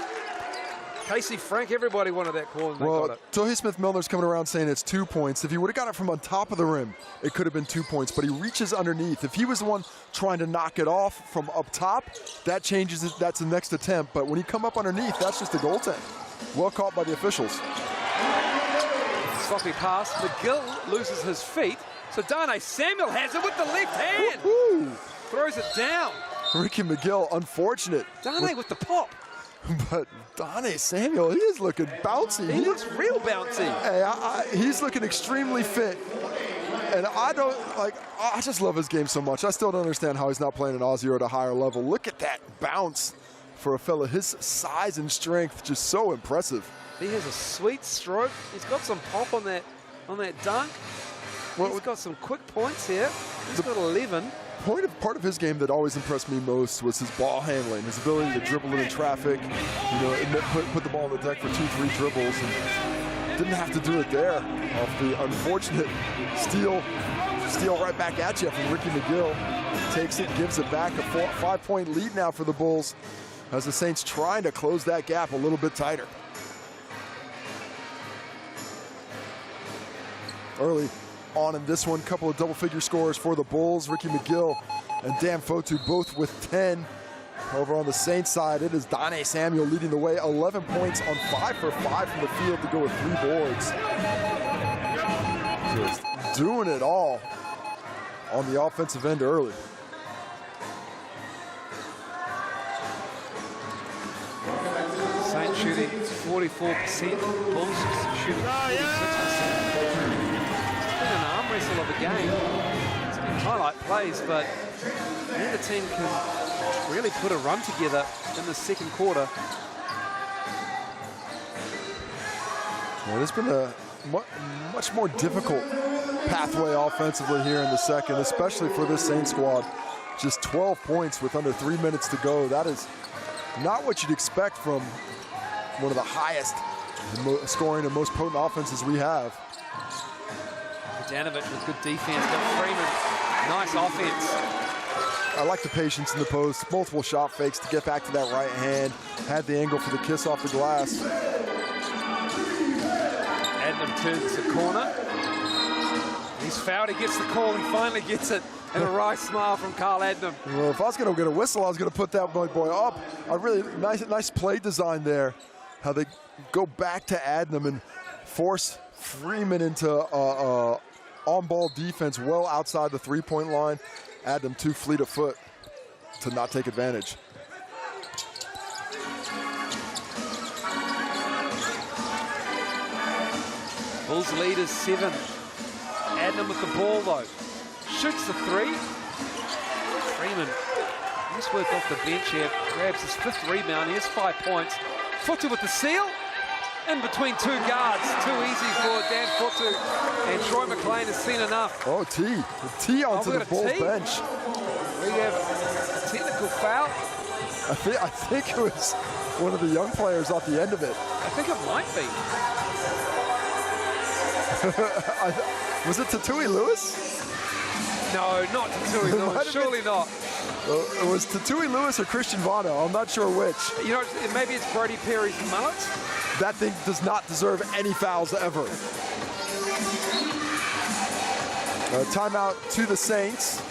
Casey Frank, everybody wanted that call and they got it. Tohi Smith-Milner's coming around saying it's 2 points. If he would have got it from on top of the rim, it could have been 2 points, but he reaches underneath. If he was the one trying to knock it off from up top, that changes it. That's the next attempt. But when he come up underneath, that's just a goaltend. Well caught by the officials. Sloppy pass. McGill loses his feet. So Dane Samuel has it with the left hand. Throws it down. Ricky McGill, unfortunate. Dane with the pop. But Dane Samuel, he is looking bouncy. He looks real bouncy. Hey, he's looking extremely fit. And I just love his game so much. I still don't understand how he's not playing an Aussie or at a higher level. Look at that bounce for a fella. His size and strength, just so impressive. He has a sweet stroke. He's got some pop on that dunk. Well, he's got some quick points here. He's got 11. Part of his game that always impressed me most was his ball handling, his ability to dribble it in traffic, put the ball on the deck for 2-3 dribbles, and didn't have to do it there off the unfortunate steal right back at you from Ricky McGill. Takes it, gives it back, a 5-point lead now for the Bulls as the Saints trying to close that gap a little bit tighter. early on in this one. Couple of double-figure scores for the Bulls. Ricky McGill and Dan Fotu both with 10. Over on the Saints side, it is Dane Samuel leading the way. 11 points on 5 for 5 from the field to go with 3 boards. Just doing it all on the offensive end early. Saints shooting 44%, Bulls shooting 46%. It's been an arm wrestle of a game. It's been highlight plays, but neither team can really put a run together in the second quarter. Well, it's been a much more difficult pathway offensively here in the second, especially for this Saints squad. Just 12 points with under 3 minutes to go. That is not what you'd expect from one of the highest scoring and most potent offenses we have. Bogdanovic with good defense, but Freeman, nice offense. I like the patience in the post, multiple shot fakes to get back to that right hand. Had the angle for the kiss off the glass. Adnam turns the corner. He's fouled, he gets the call, he finally gets it. And a wry smile from Carl Adnam. Well, if I was going to get a whistle, I was going to put that boy up. A really nice play design there. How they go back to Adnam and force Freeman into on-ball defense well outside the three-point line. Adnam too fleet of foot to not take advantage. Bulls lead is 7. Adnam with the ball though. Shoots the 3. Freeman, nice work off the bench here. Grabs his 5th rebound. He has 5 points. Fotu with the seal. In between 2 guards. Too easy for Dan Fotu. And Troy McLean has seen enough. Oh, the T onto the Bulls bench. We have a technical foul. I think it was one of the young players off the end of it. I think it might be. Was it Tatui Lewis? No, not Tatui Lewis. Surely not. It was Tatui Lewis or Christian Vano. I'm not sure which. You know, maybe it's Brody Perry's mullet. That thing does not deserve any fouls ever. Timeout to the Saints.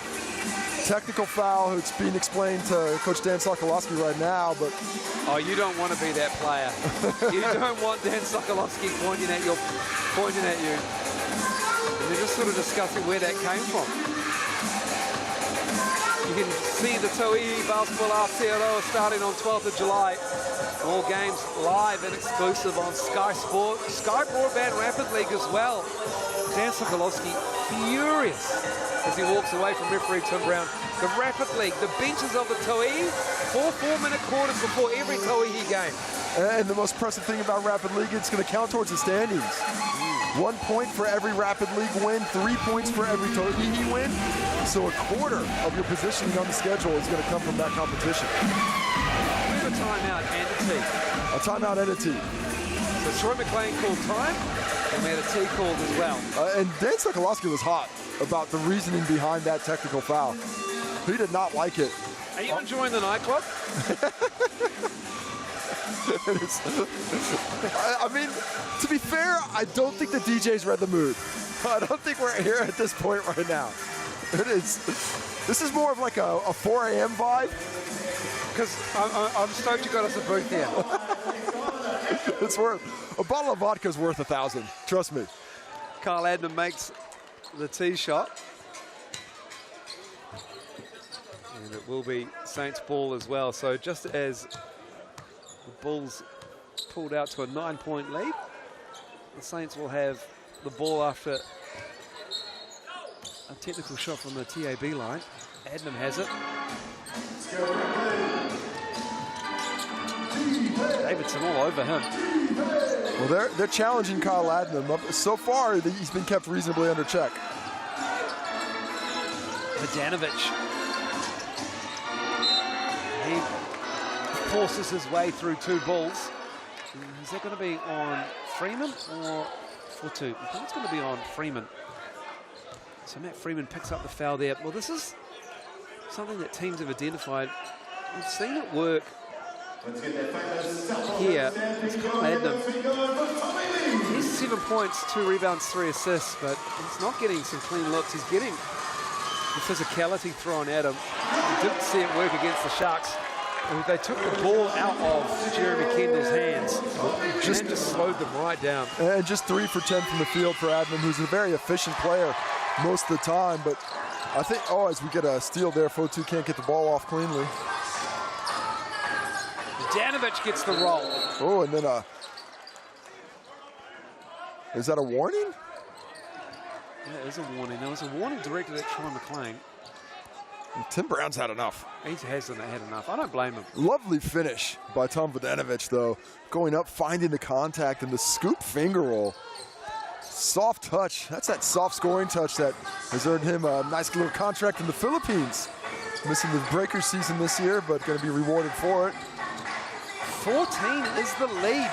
Technical foul. It's being explained to Coach Dan Sokolowski right now, but... Oh, you don't want to be that player. You don't want Dan Sokolowski pointing at you. And they're just sort of discussing where that came from. You can see the Toei Basketball Aotearoa starting on 12th of July. All games live and exclusive on Sky Sport, Sky Broadband Rapid League as well. Dan Sokolowski furious as he walks away from referee Tim Brown. The Rapid League, the benches of the Toei, 4 4-minute quarters before every Toei game. And the most impressive thing about Rapid League, it's going to count towards the standings. 1 point for every Rapid League win, 3 points for every Toei win. So a quarter of your positioning on the schedule is going to come from that competition. We have a timeout and a tee. A timeout and a tee. So Troy McLean called time, and we had a tee called as well. And Dan Sokolowski was hot about the reasoning behind that technical foul. He did not like it. Are you enjoying the nightclub? I mean, to be fair, I don't think the DJ's read the mood. I don't think we're here at this point right now. This is more of like a 4 a.m. vibe. Because I'm stoked you got us a booth here. It's worth, a bottle of vodka is worth 1,000. Trust me. Carl Adnam makes the tee shot. And it will be Saints ball as well. So just as the Bulls pulled out to a 9-point lead, the Saints will have the ball after a technical shot from the TAB line. Adnam has it. Davidson all over him. Well, they're challenging Kyle Adnam. So far, he's been kept reasonably under check. Bogdanovic. He forces his way through 2 Bulls. Is that going to be on Freeman or Fotu? I think it's going to be on Freeman. So Matt Freeman picks up the foul there. Well, this is something that teams have identified. We've seen it work here. It's Kyle Adnam He's 7 points, 2 rebounds, 3 assists, but he's not getting some clean looks. He's getting the physicality thrown at him. He didn't see it work against the Sharks. And they took the ball out of Jeremy Kendall's hands and just slowed them right down. And just 3 for 10 from the field for Adnan, who's a very efficient player most of the time. But I think, oh, as we get a steal there, Fotu can't get the ball off cleanly. Danovic gets the roll. Oh, and then is that a warning? Yeah, it is a warning. There was a warning directed at Troy McLean. And Tim Brown's had enough. He hasn't had enough. I don't blame him. Lovely finish by Tom Vodanovic, though. Going up, finding the contact, and the scoop finger roll. Soft touch. That's that soft scoring touch that has earned him a nice little contract in the Philippines. Missing the Breaker season this year, but going to be rewarded for it. 14 is the lead.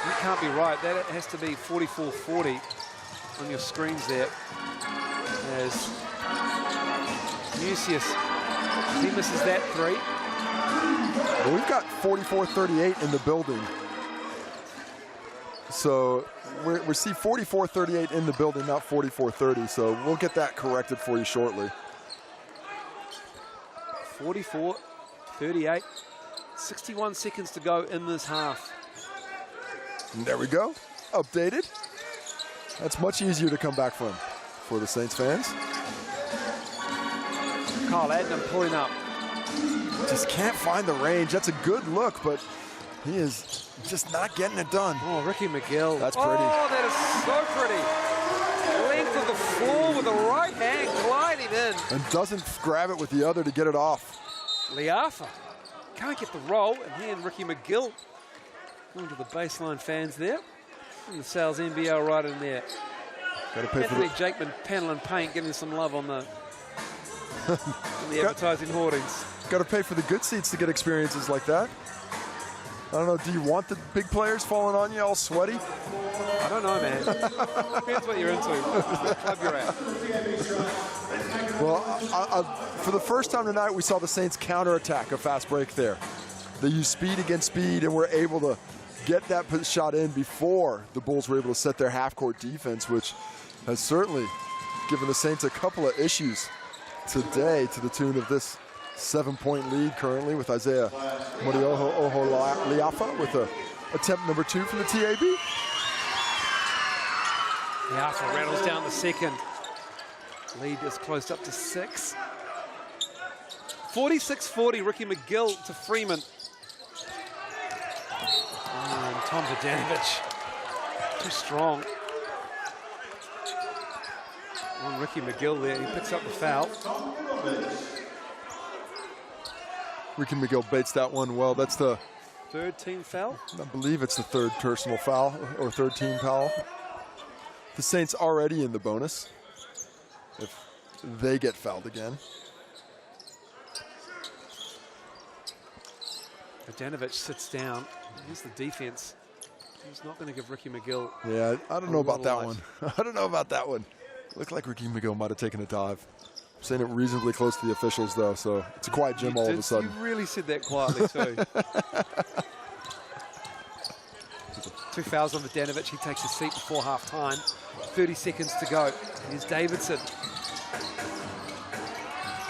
You can't be right. That has to be 44-40 on your screens there. As Mucius, he misses that 3. Well, we've got 44-38 in the building. So we see 44-38 in the building, not 44-30. So we'll get that corrected for you shortly. 44-38. 61 seconds to go in this half. And there we go. Updated. That's much easier to come back from for the Saints fans. Kyle Adnan pulling up. Just can't find the range. That's a good look, but he is just not getting it done. Oh, Ricky McGill. That's pretty. Oh, that is so pretty. Length of the floor with the right hand gliding in. And doesn't grab it with the other to get it off. Liafa can't get the roll, and he and Ricky McGill going to the baseline fans there. And the Sales NBL right in there. Got to pay for Anthony the Jakeman, panel and paint, getting some love on the, on the advertising hoardings. Got to pay for the good seats to get experiences like that. I don't know, do you want the big players falling on you all sweaty? I don't know, man. Depends what you're into. What club you're at. Well, for the first time tonight, we saw the Saints counterattack a fast break there. They used speed against speed and were able to get that shot in before the Bulls were able to set their half-court defense, which has certainly given the Saints a couple of issues today to the tune of this 7-point lead currently with Isaiah Morioho-Liafa with attempt number 2 from the TAB. Liafa rattles down the second. Lead is closed up to 6. 46-40, Ricky McGill to Freeman. And Tom Vodanovic, too strong. On Ricky McGill there, he picks up the foul. Ricky McGill baits that one well. That's the 3rd team foul? I believe it's the 3rd personal foul or 3rd team foul. The Saints already in the bonus if they get fouled again. Vodanovic sits down. Here's the defense. He's not going to give Ricky McGill. Yeah, I don't know about that one. I don't know about that one. Looked like Ricky McGill might have taken a dive. I'm saying it reasonably close to the officials, though, so it's a quiet gym all of a sudden. You really said that quietly, too. 2 fouls on Vodanovic. He takes his seat before half-time. 30 seconds to go. Here's Davidson.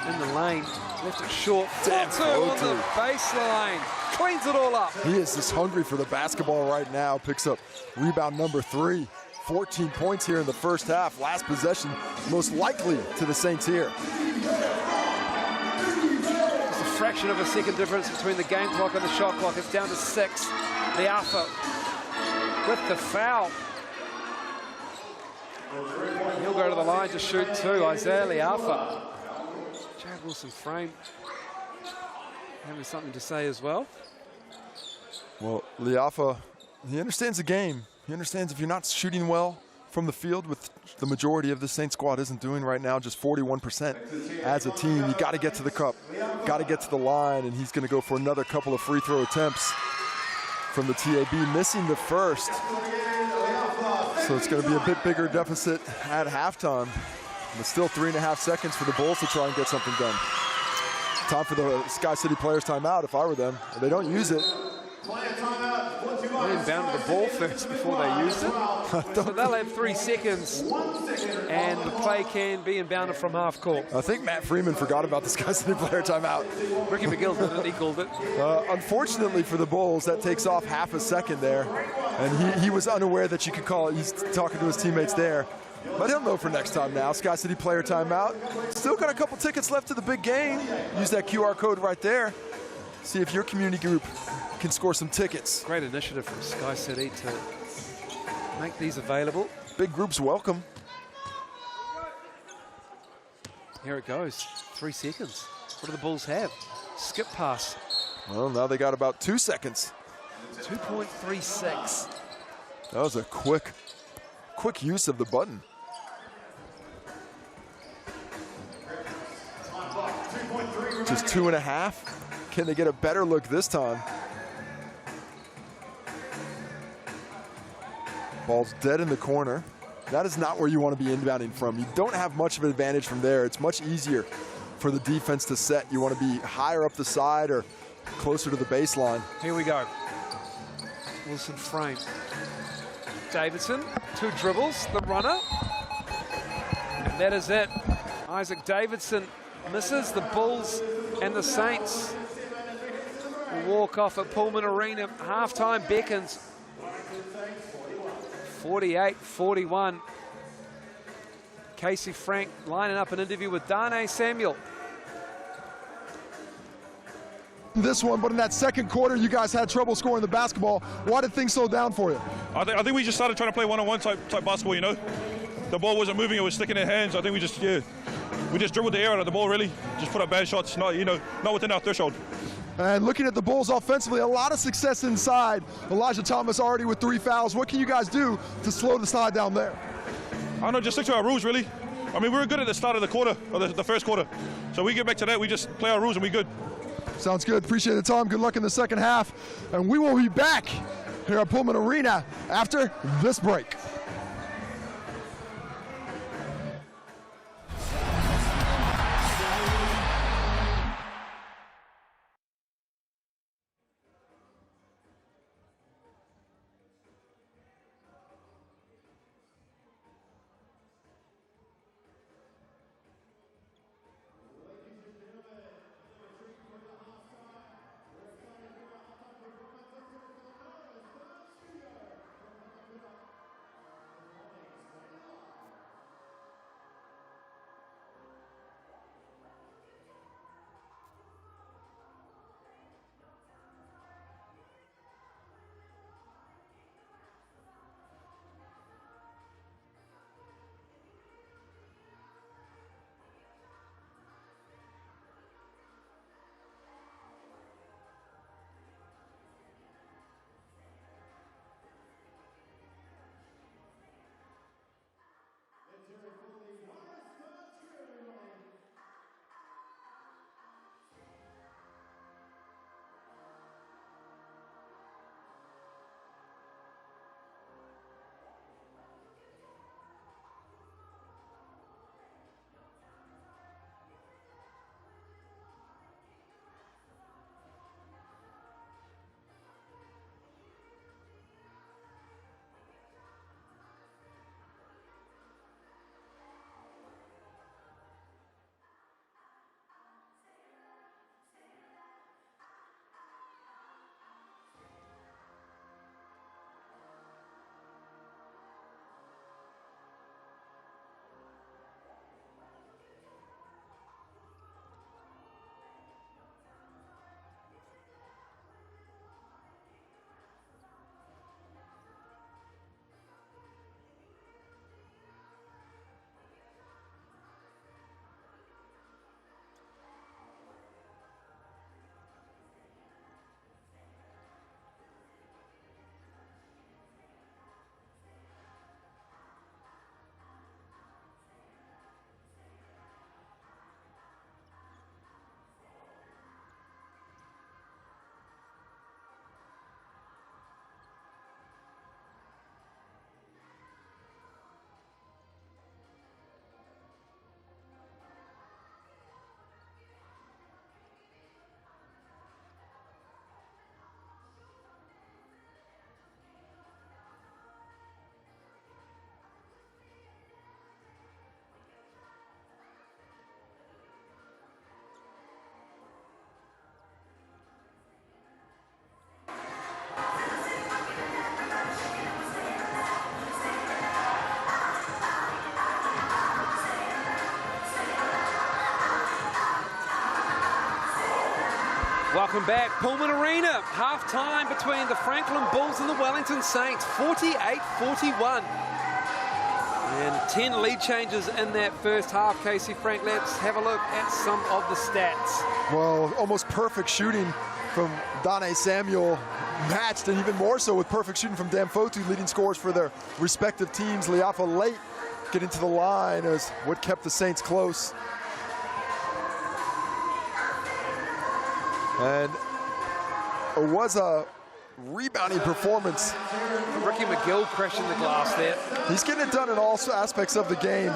In the lane. Left it short. 4-2 on the baseline. Cleans it all up. He is just hungry for the basketball right now. Picks up rebound number 3. 14 points here in the first half. Last possession, most likely to the Saints here. Just a fraction of a second difference between the game clock and the shot clock. It's down to 6. Liafa with the foul. He'll go to the line to shoot 2. Isaiah Liafa. Jared Wilson-Frame having something to say as well. Well, Liafa, he understands the game. He understands if you're not shooting well from the field, with the majority of the Saints squad isn't doing right now, just 41% as a team, you got to get to the cup, got to get to the line, and he's going to go for another couple of free throw attempts from the TAB, missing the first. So it's going to be a bit bigger deficit at halftime, but still 3.5 seconds for the Bulls to try and get something done. Time for the Sky City players timeout if I were them. If they don't use it, They inbounded the ball first before they used it. So they'll have 3 seconds, and the play can be inbounded from half court. I think Matt Freeman forgot about this guy's player timeout. Ricky McGill did it, he called it. Unfortunately for the Bulls, that takes off half a second there, and he was unaware that you could call it. He's talking to his teammates there. But he'll know for next time now. Sky City player timeout. Still got a couple tickets left to the big game. Use that QR code right there. See if your community group can score some tickets. Great initiative from Sky City to make these available. Big groups welcome. Here it goes. 3 seconds. What do the Bulls have? Skip pass. Well, now they got about 2 seconds. 2.36. That was a quick use of the button. Just 2.5. Can they get a better look this time? Ball's dead in the corner. That is not where you want to be inbounding from. You don't have much of an advantage from there. It's much easier for the defense to set. You want to be higher up the side or closer to the baseline. Here we go. Wilson frame. Davidson, 2 dribbles, the runner. And that is it. Isaac Davidson misses. The Bulls and the Saints will walk off at Pulman Arena. Halftime beckons. 48-41. Casey Frank lining up an interview with Darnay Samuel. This one, but in that second quarter, you guys had trouble scoring the basketball. Why did things slow down for you? I think we just started trying to play one-on-one type basketball, you know. The ball wasn't moving, it was sticking in hands. I think we just dribbled the air out of the ball, really. Just put up bad shots, not within our threshold. And looking at the Bulls offensively, a lot of success inside. Elijah Thomas already with 3 fouls. What can you guys do to slow the slide down there? I don't know, just stick to our rules, really. I mean, we were good at the start of the quarter, or the first quarter. So we get back to that, we just play our rules and we're good. Sounds good. Appreciate the time. Good luck in the second half. And we will be back here at Pulman Arena after this break. Welcome back, Pulman Arena. Half-time between the Franklin Bulls and the Wellington Saints, 48-41. And 10 lead changes in that first half, Casey Frank. Let's have a look at some of the stats. Well, almost perfect shooting from Dane Samuel, matched and even more so with perfect shooting from Dan Fotu, leading scorers for their respective teams. Liafa late getting to the line is what kept the Saints close. And it was a rebounding performance. Ricky McGill crashing the glass there. He's getting it done in all aspects of the game.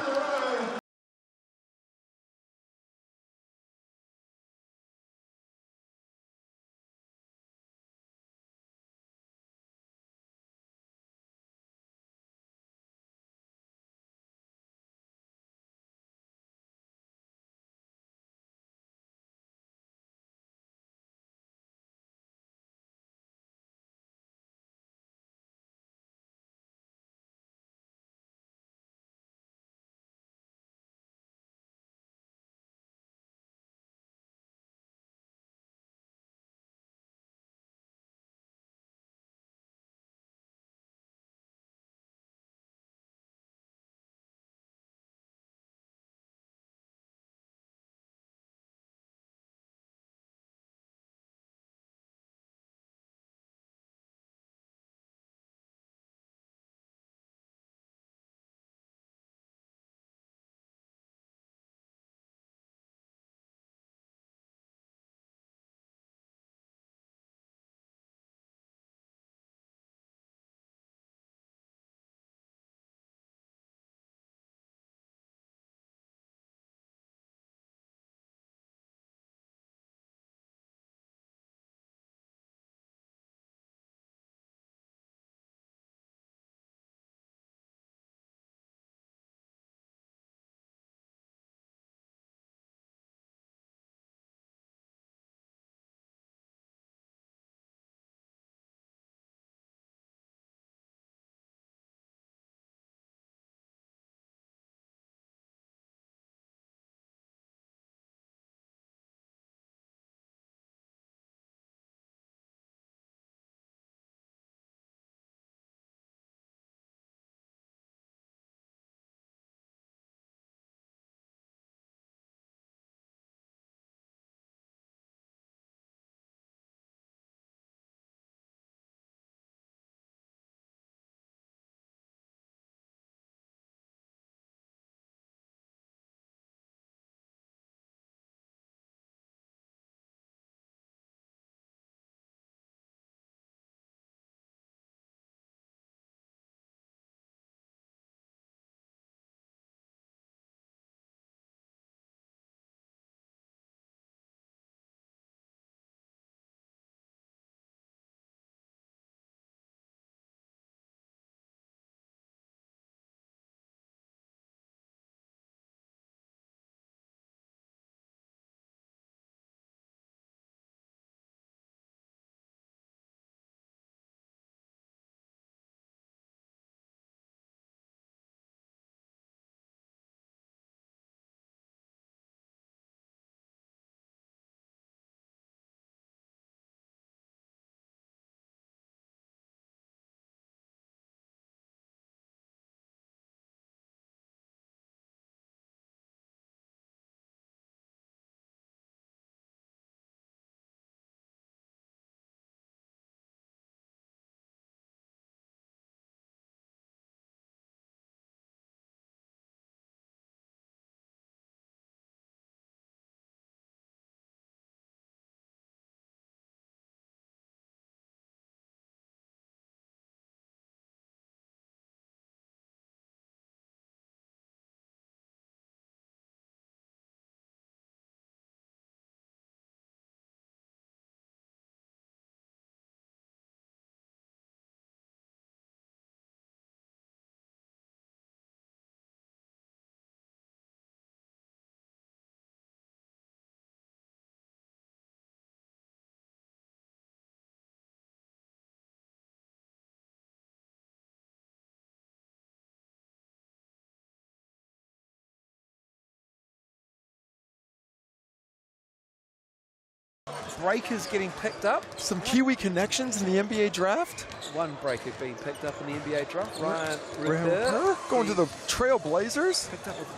breakers getting picked up. Some Kiwi connections in the NBA draft. One breaker being picked up in the NBA draft. Ryan Ripper Ripper going to the Trail Blazers. picked up with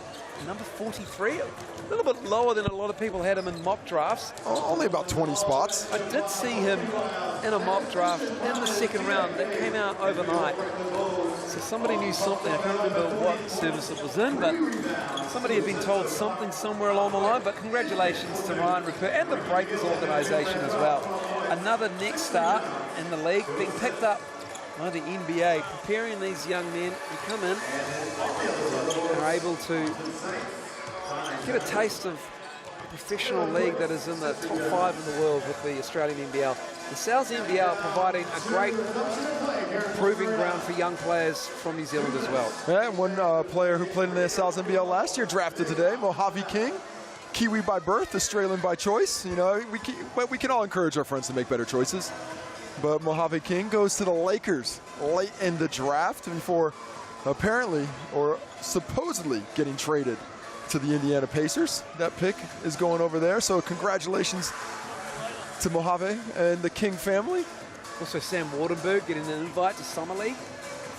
number 43. A little bit lower than a lot of people had him in mock drafts. Only about 20 spots. I did see him in a mock draft in the second round that came out overnight. So somebody knew something. I can't remember what service it was in, but somebody had been told something somewhere along the line. But congratulations to Ryan Ripper and the Breakers organisation as well. Another next star in the league being picked up by the NBA, preparing these young men to come in and are able to get a taste of a professional league that is in the top 5 in the world with the Australian NBL. The South NBL providing a great proving ground for young players from New Zealand as well. Yeah, and one player who played in the South NBL last year drafted today, Mojave King. Kiwi by birth, Australian by choice. You know, we can all encourage our friends to make better choices. But Mojave King goes to the Lakers late in the draft before apparently or supposedly getting traded to the Indiana Pacers. That pick is going over there, so congratulations to Mojave and the King family. Also Sam Wardenberg getting an invite to Summer League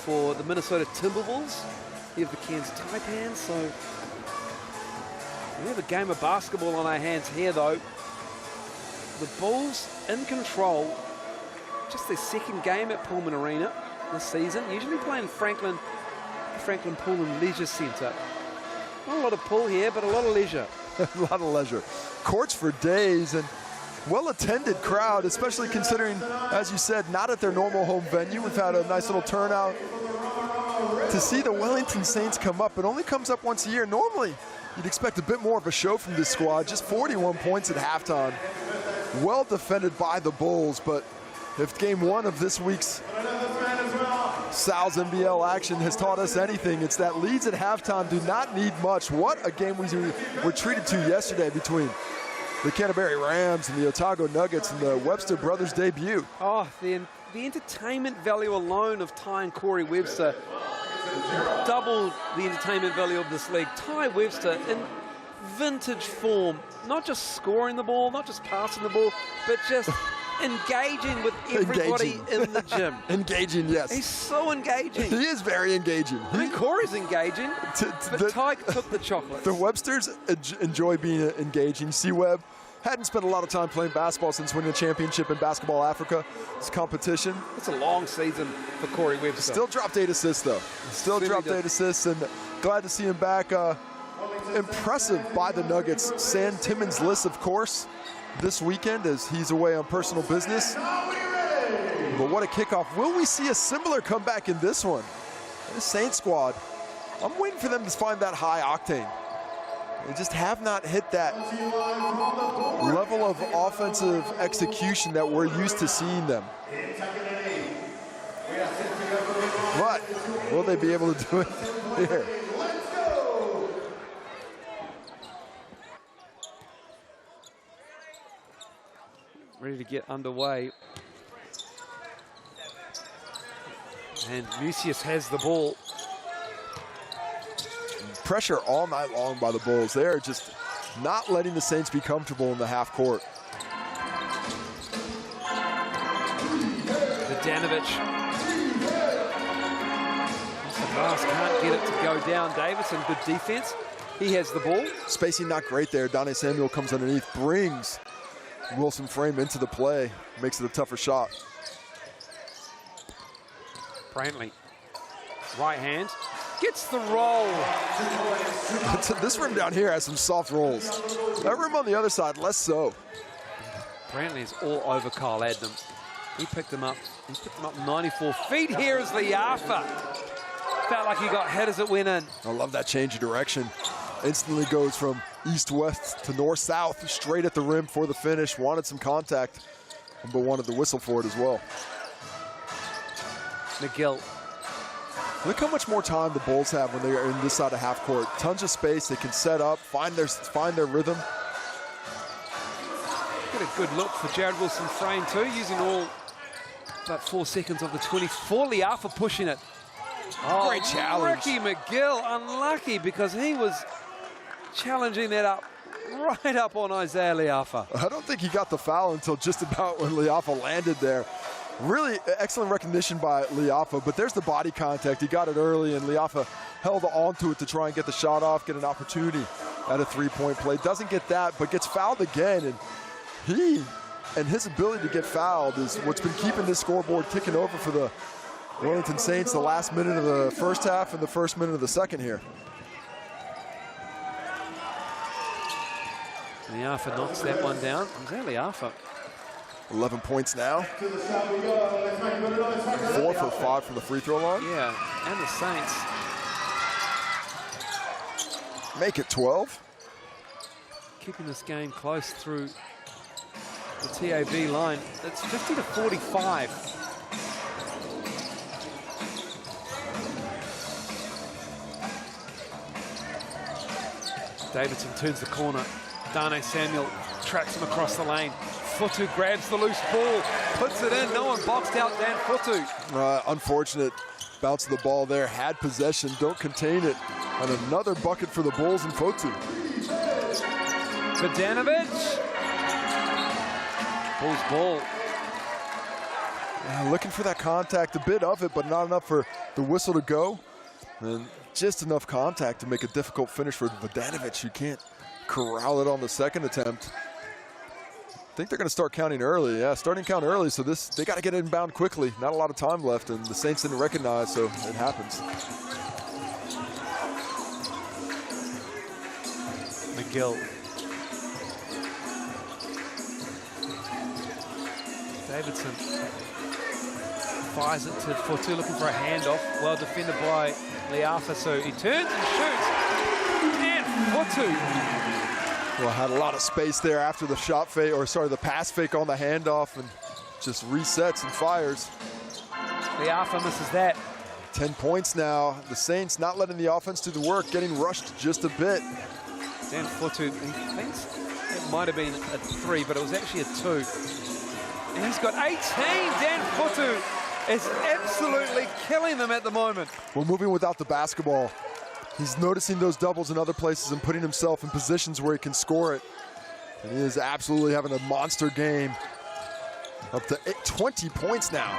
for the Minnesota Timberwolves. You have the Cairns Taipans, so we have a game of basketball on our hands here though. The Bulls in control. Just their second game at Pulman Arena this season. Usually playing Franklin Pulman Leisure Centre. Not a lot of pool here, but a lot of leisure. A lot of leisure. Courts for days and well-attended crowd, especially considering, as you said, not at their normal home venue. We've had a nice little turnout. To see the Wellington Saints come up, it only comes up once a year. Normally, you'd expect a bit more of a show from this squad. Just 41 points at halftime. Well defended by the Bulls, but if game 1 of this week's Sal's NBL action has taught us anything, it's that leads at halftime do not need much. What a game we were treated to yesterday between the Canterbury Rams and the Otago Nuggets in the Webster brothers debut. Oh, the entertainment value alone of Ty and Corey Webster doubled the entertainment value of this league. Ty Webster in vintage form, not just scoring the ball, not just passing the ball, but just engaging with everybody in the gym. Engaging, yes. He's so engaging. He is very engaging. I mean, Corey's engaging, but Ty took the chocolates. The Websters enjoy being engaging. C-Web hadn't spent a lot of time playing basketball since winning a championship in Basketball Africa. It's competition. It's a long season for Corey Webster. Still dropped 8 assists, though. Still dropped 8 assists, and glad to see him back. Impressive by the Nuggets. Sam Timmons-Liss, of course, this weekend as he's away on personal business. But what a kickoff. Will we see a similar comeback in this one? This Saints squad, I'm waiting for them to find that high octane. They just have not hit that level of offensive execution that we're used to seeing them. But will they be able to do it here? Ready to get underway. And Mucius has the ball. Pressure all night long by the Bulls. They're just not letting the Saints be comfortable in the half court. Zdanovic. Glass can't get it to go down. Davison, good defense. He has the ball. Spacing not great there. Donnie Samuel comes underneath, brings Wilson Frame into the play, makes it a tougher shot. Brantley, right hand, gets the roll. This rim down here has some soft rolls. That rim on the other side, less so. Brantley is all over Kyle Adnam. He picked him up. He picked him up 94 feet. Here is the Yafa. Felt like he got hit as it went in. I love that change of direction. Instantly goes from east-west to north-south, straight at the rim for the finish. Wanted some contact, but wanted the whistle for it as well. McGill. Look how much more time the Bulls have when they are in this side of half court. Tons of space. They can set up, find their rhythm. Get a good look for Jared Wilson Frame too, using all about 4 seconds of the 24. Liafa pushing it. Oh, great challenge. Ricky McGill unlucky because he was challenging that up right up on Isaiah Leafa. I don't think he got the foul until just about when Leafa landed there. Really excellent recognition by Leafa, but there's the body contact. He got it early, and Leafa held on to it to try and get the shot off, get an opportunity at a three-point play. Doesn't get that, but gets fouled again, and he and his ability to get fouled is what's been keeping this scoreboard ticking over for the Wellington Saints the last minute of the first half and the first minute of the second here. Leafa knocks that one down. Isaiah Leafa. 11 points now. 4 for 5 from the free throw line. Yeah, and the Saints make it 12. Keeping this game close through the TAB line. It's 50 to 45. Davidson turns the corner. Dane Samuel tracks him across the lane. Futu grabs the loose ball, puts it in. No one boxed out Dan Futu. Unfortunate bounce of the ball there. Had possession, don't contain it. And another bucket for the Bulls and Futu. Bogdanovic. Bulls ball. Looking for that contact, a bit of it, but not enough for the whistle to go. And just enough contact to make a difficult finish for Bogdanovic. You can't corral it on the second attempt. I think they're going to start counting early. Yeah, starting count early, so they got to get inbound quickly. Not a lot of time left, and the Saints didn't recognize, so it happens. McGill. Davidson fires it to Futu, looking for a handoff. Well defended by Leafa, so he turns and shoots. And Futu. Well, had a lot of space there after the shot fake, or sorry, the pass fake on the handoff, and just resets and fires. Leafa misses that. 10 points now. The Saints not letting the offense do the work, getting rushed just a bit. Dan Futu, he thinks it might have been a 3, but it was actually a 2. And he's got 18. Dan Futu is absolutely killing them at the moment. We're moving without the basketball. He's noticing those doubles in other places and putting himself in positions where he can score it. And he is absolutely having a monster game. Up to 20 points now.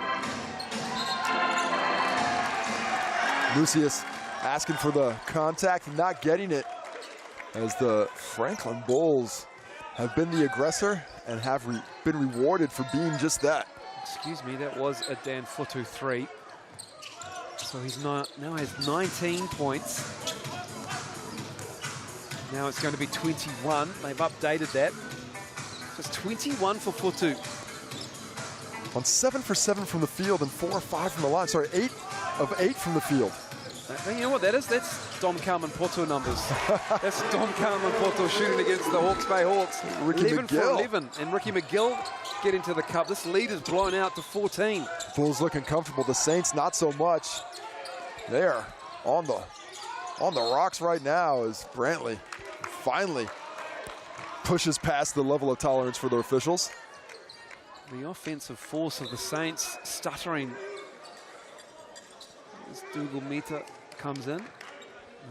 Lucius asking for the contact and not getting it, as the Franklin Bulls have been the aggressor and have been rewarded for being just that. Excuse me, that was a Dan Futu 3. So he's now has 19 points. Now it's going to be 21. They've updated that. Just 21 for Futu. On 7 for 7 from the field and 4 or 5 from the line. Sorry, 8 of 8 from the field. You know what that is? That's Dom Carmen Porto numbers. That's Dom Carmen Porto shooting against the Hawke's Bay Hawks. 11 for 11. And Ricky McGill getting to the cup. This lead is blown out to 14. Bulls looking comfortable. The Saints not so much. They're on the rocks right now as Brantley finally pushes past the level of tolerance for the officials. The offensive force of the Saints stuttering. As Dougal Mita comes in,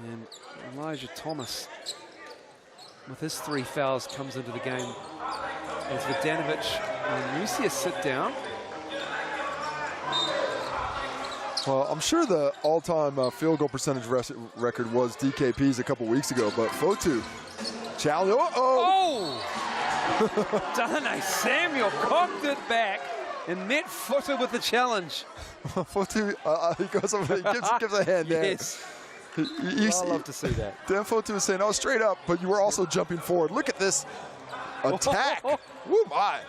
and Elijah Thomas, with his 3 fouls, comes into the game. As Bogdanovic and Lucius sit down. Well, I'm sure the all-time field goal percentage record was DKP's a couple weeks ago, but Futu challenge. Oh! Dane Samuel cocked it back and met Futu with the challenge. Futu, he goes over, he gives a hand there. Yes. I love to see that. Dan Futu is saying, oh, straight up, but you were also jumping forward. Look at this attack. Woo, my.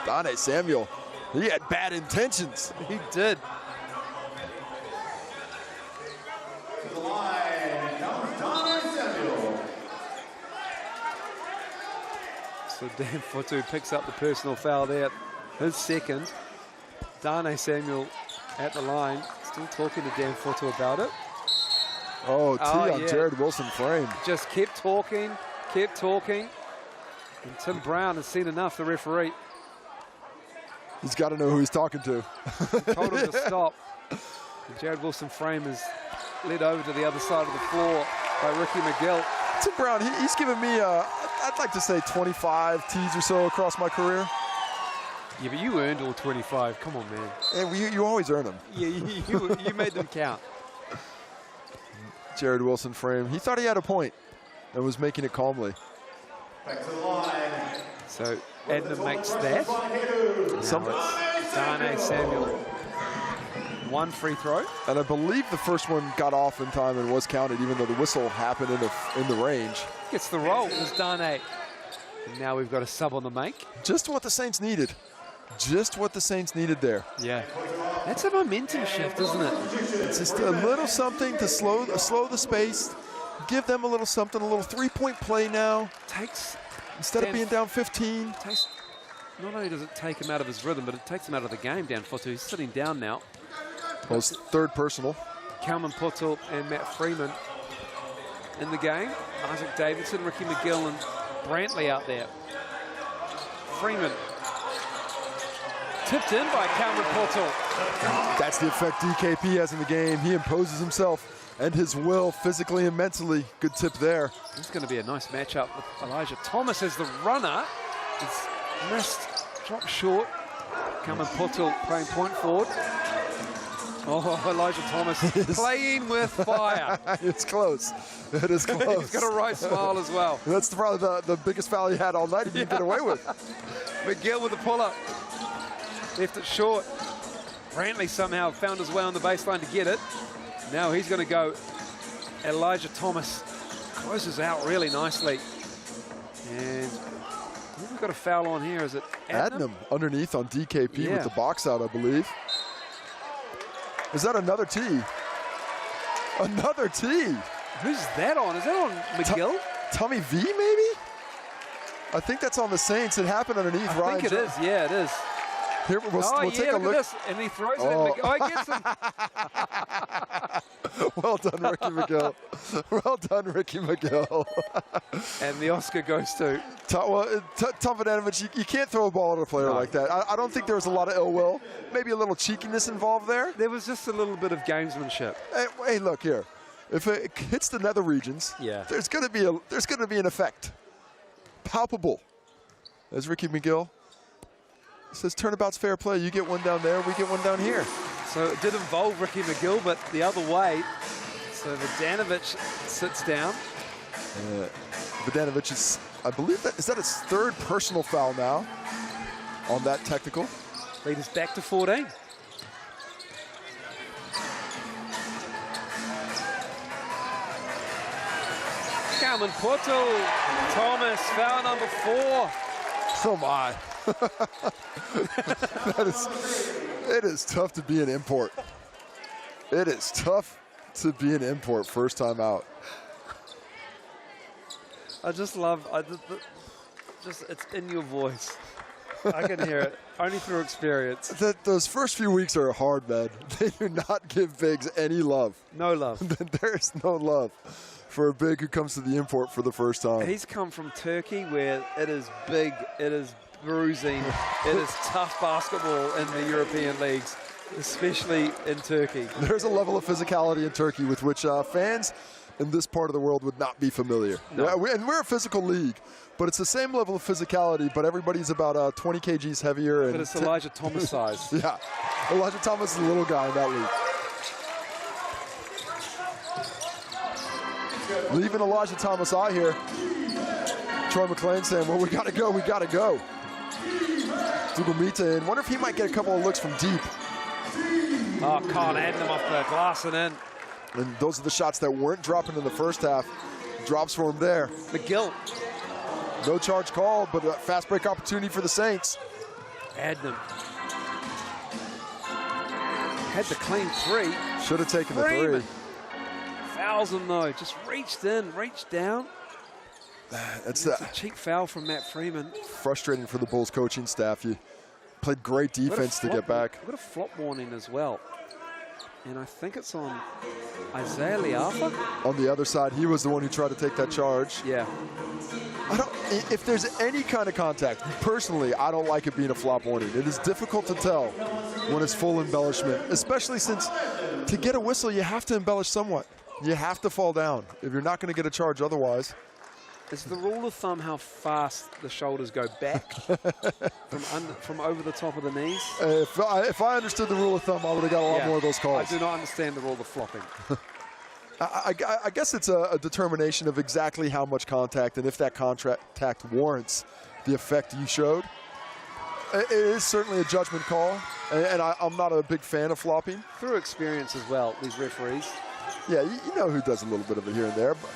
Dane Samuel, he had bad intentions. He did. The line comes Dane Samuel. So Dan Futu picks up the personal foul there. His second. Dane Samuel at the line, still talking to Dan Futu about it. Oh, on yeah. Jared Wilson frame. Just kept talking. And Tim Brown has seen enough, the referee. He's got to know who he's talking to. Told him to stop. And Jared Wilson frame is led over to the other side of the floor by Ricky McGill. Tim Brown, he's given me, I'd like to say 25 tees or so across my career. Yeah, but you earned all 25. Come on, man. Yeah, you always earn them. Yeah, you made them count. Jared Wilson frame. He thought he had a point and was making it calmly. So Edna makes that. Dane Samuel. One free throw. And I believe the first one got off in time and was counted, even though the whistle happened in the range. Gets the roll as Dane. And now we've got a sub on the make. Just what the Saints needed. Just what the Saints needed there. Yeah. That's a momentum shift, isn't it? It's just a little something to slow the space, give them a little something, a little three-point play now. Instead of being down 15. Not only does it take him out of his rhythm, but it takes him out of the game down 4-2. He's sitting down now. Well, it's third personal. Kalman Putel and Matt Freeman in the game. Isaac Davidson, Ricky McGill, and Brantley out there. Freeman tipped in by Kalman Putel. That's the effect DKP has in the game. He imposes himself and his will physically and mentally. Good tip there. This is going to be a nice matchup with Elijah Thomas as the runner. It's missed, dropped short. Kalman Putel playing point forward. Oh, Elijah Thomas playing with fire. It's close. It is close. He's got a right smile as well. That's probably the biggest foul he had all night. He didn't get away with. McGill with the pull-up. Left it short. Brantley somehow found his way on the baseline to get it. Now he's going to go. Elijah Thomas closes out really nicely. And we've got a foul on here. Is it Adnam underneath on DKP with the box out, I believe. Is that another tee? Another tee. Who's that on? Is that on McGill? Tommy V, maybe? I think that's on the Saints. It happened underneath Ryan. I think it is. Yeah, it is. Here, we'll take a look. At this. And he throws it at McGill. Oh, he gets him. Well done, Ricky McGill. Well done, Ricky McGill. And the Oscar goes to Tom Vodanovic. You can't throw a ball at a player like that. I don't think there was a lot of ill will. Maybe a little cheekiness involved there. There was just a little bit of gamesmanship. Hey, look here. If it hits the nether regions, there's going to be an effect, palpable. As Ricky McGill says, turnabout's fair play. You get one down there, we get one down here. So it did involve Ricky McGill, but the other way. So Vodanovic sits down. Vodanovic is, I believe is that his third personal foul now on that technical. Lead is back to 14. Kalman Putel, Thomas, foul number 4. Oh my. It is tough to be an import. It is tough to be an import first time out. I just love, it's in your voice. I can hear it, only through experience. Those first few weeks are hard, man. They do not give bigs any love. No love. There's no love for a big who comes to the import for the first time. He's come from Turkey where it is big, it is bruising, it is tough basketball in the European leagues, especially in Turkey. There's a level of physicality in Turkey with which fans in this part of the world would not be familiar. No. And we're a physical league, but it's the same level of physicality, but everybody's about 20 kgs heavier. But it's Elijah Thomas size. Yeah, Elijah Thomas is a little guy in that league. Leaving Elijah Thomas out here. Troy McClain saying, well, we got to go, we got to go. Dugomita in. Wonder if he might get a couple of looks from deep. Oh, can't end them off the glass and in. And those are the shots that weren't dropping in the first half. Drops for him there. McGill. No charge called, but a fast break opportunity for the Saints. Adnam. Had the clean 3. Should have taken the 3. Fouls him though, just reached in, reached down. That's a cheap foul from Matt Freeman. Frustrating for the Bulls coaching staff. You played great defense to get back. We've got a flop warning as well. And I think it's on Isaiah Liafa. On the other side, he was the one who tried to take that charge. Yeah. If there's any kind of contact, personally, I don't like it being a flop warning. It is difficult to tell when it's full embellishment, especially since to get a whistle, you have to embellish somewhat. You have to fall down if you're not going to get a charge otherwise. Is the rule of thumb how fast the shoulders go back from over the top of the knees? If I understood the rule of thumb, I would have got a lot more of those calls. I do not understand the rule of flopping. I guess it's a determination of exactly how much contact and if that contact warrants the effect you showed. It is certainly a judgment call, and I'm not a big fan of flopping. Through experience as well, these referees. Yeah, you know who does a little bit of it here and there. But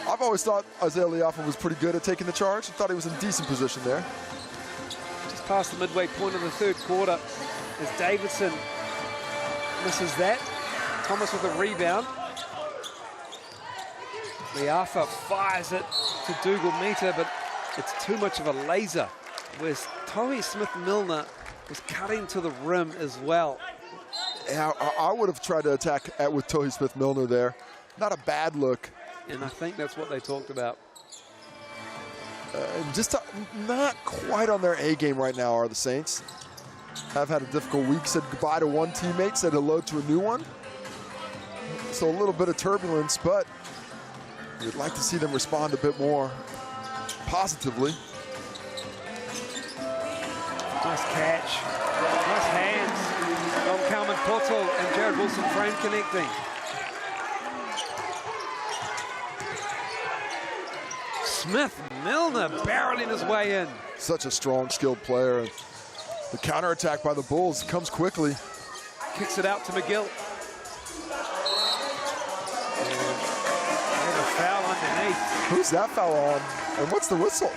I've always thought Isaiah Liafa was pretty good at taking the charge. I thought he was in decent position there. Just past the midway point of the third quarter as Davidson misses that. Thomas with a rebound. Liafa fires it to Dougal Meter, but it's too much of a laser. Whereas Tohi Smith-Milner was cutting to the rim as well. Yeah, I would have tried to attack with Tohi Smith-Milner there. Not a bad look. And I think that's what they talked about. Just not quite on their A game right now are the Saints. Have had a difficult week, said goodbye to one teammate, said hello to a new one. So a little bit of turbulence, but you'd like to see them respond a bit more positively. Nice catch, nice hands. Dom Kalman Portal and Jared Wilson frame connecting. Smith-Milner barreling his way in. Such a strong, skilled player. The counterattack by the Bulls comes quickly. Kicks it out to McGill. And a foul underneath. Who's that foul on? And what's the whistle?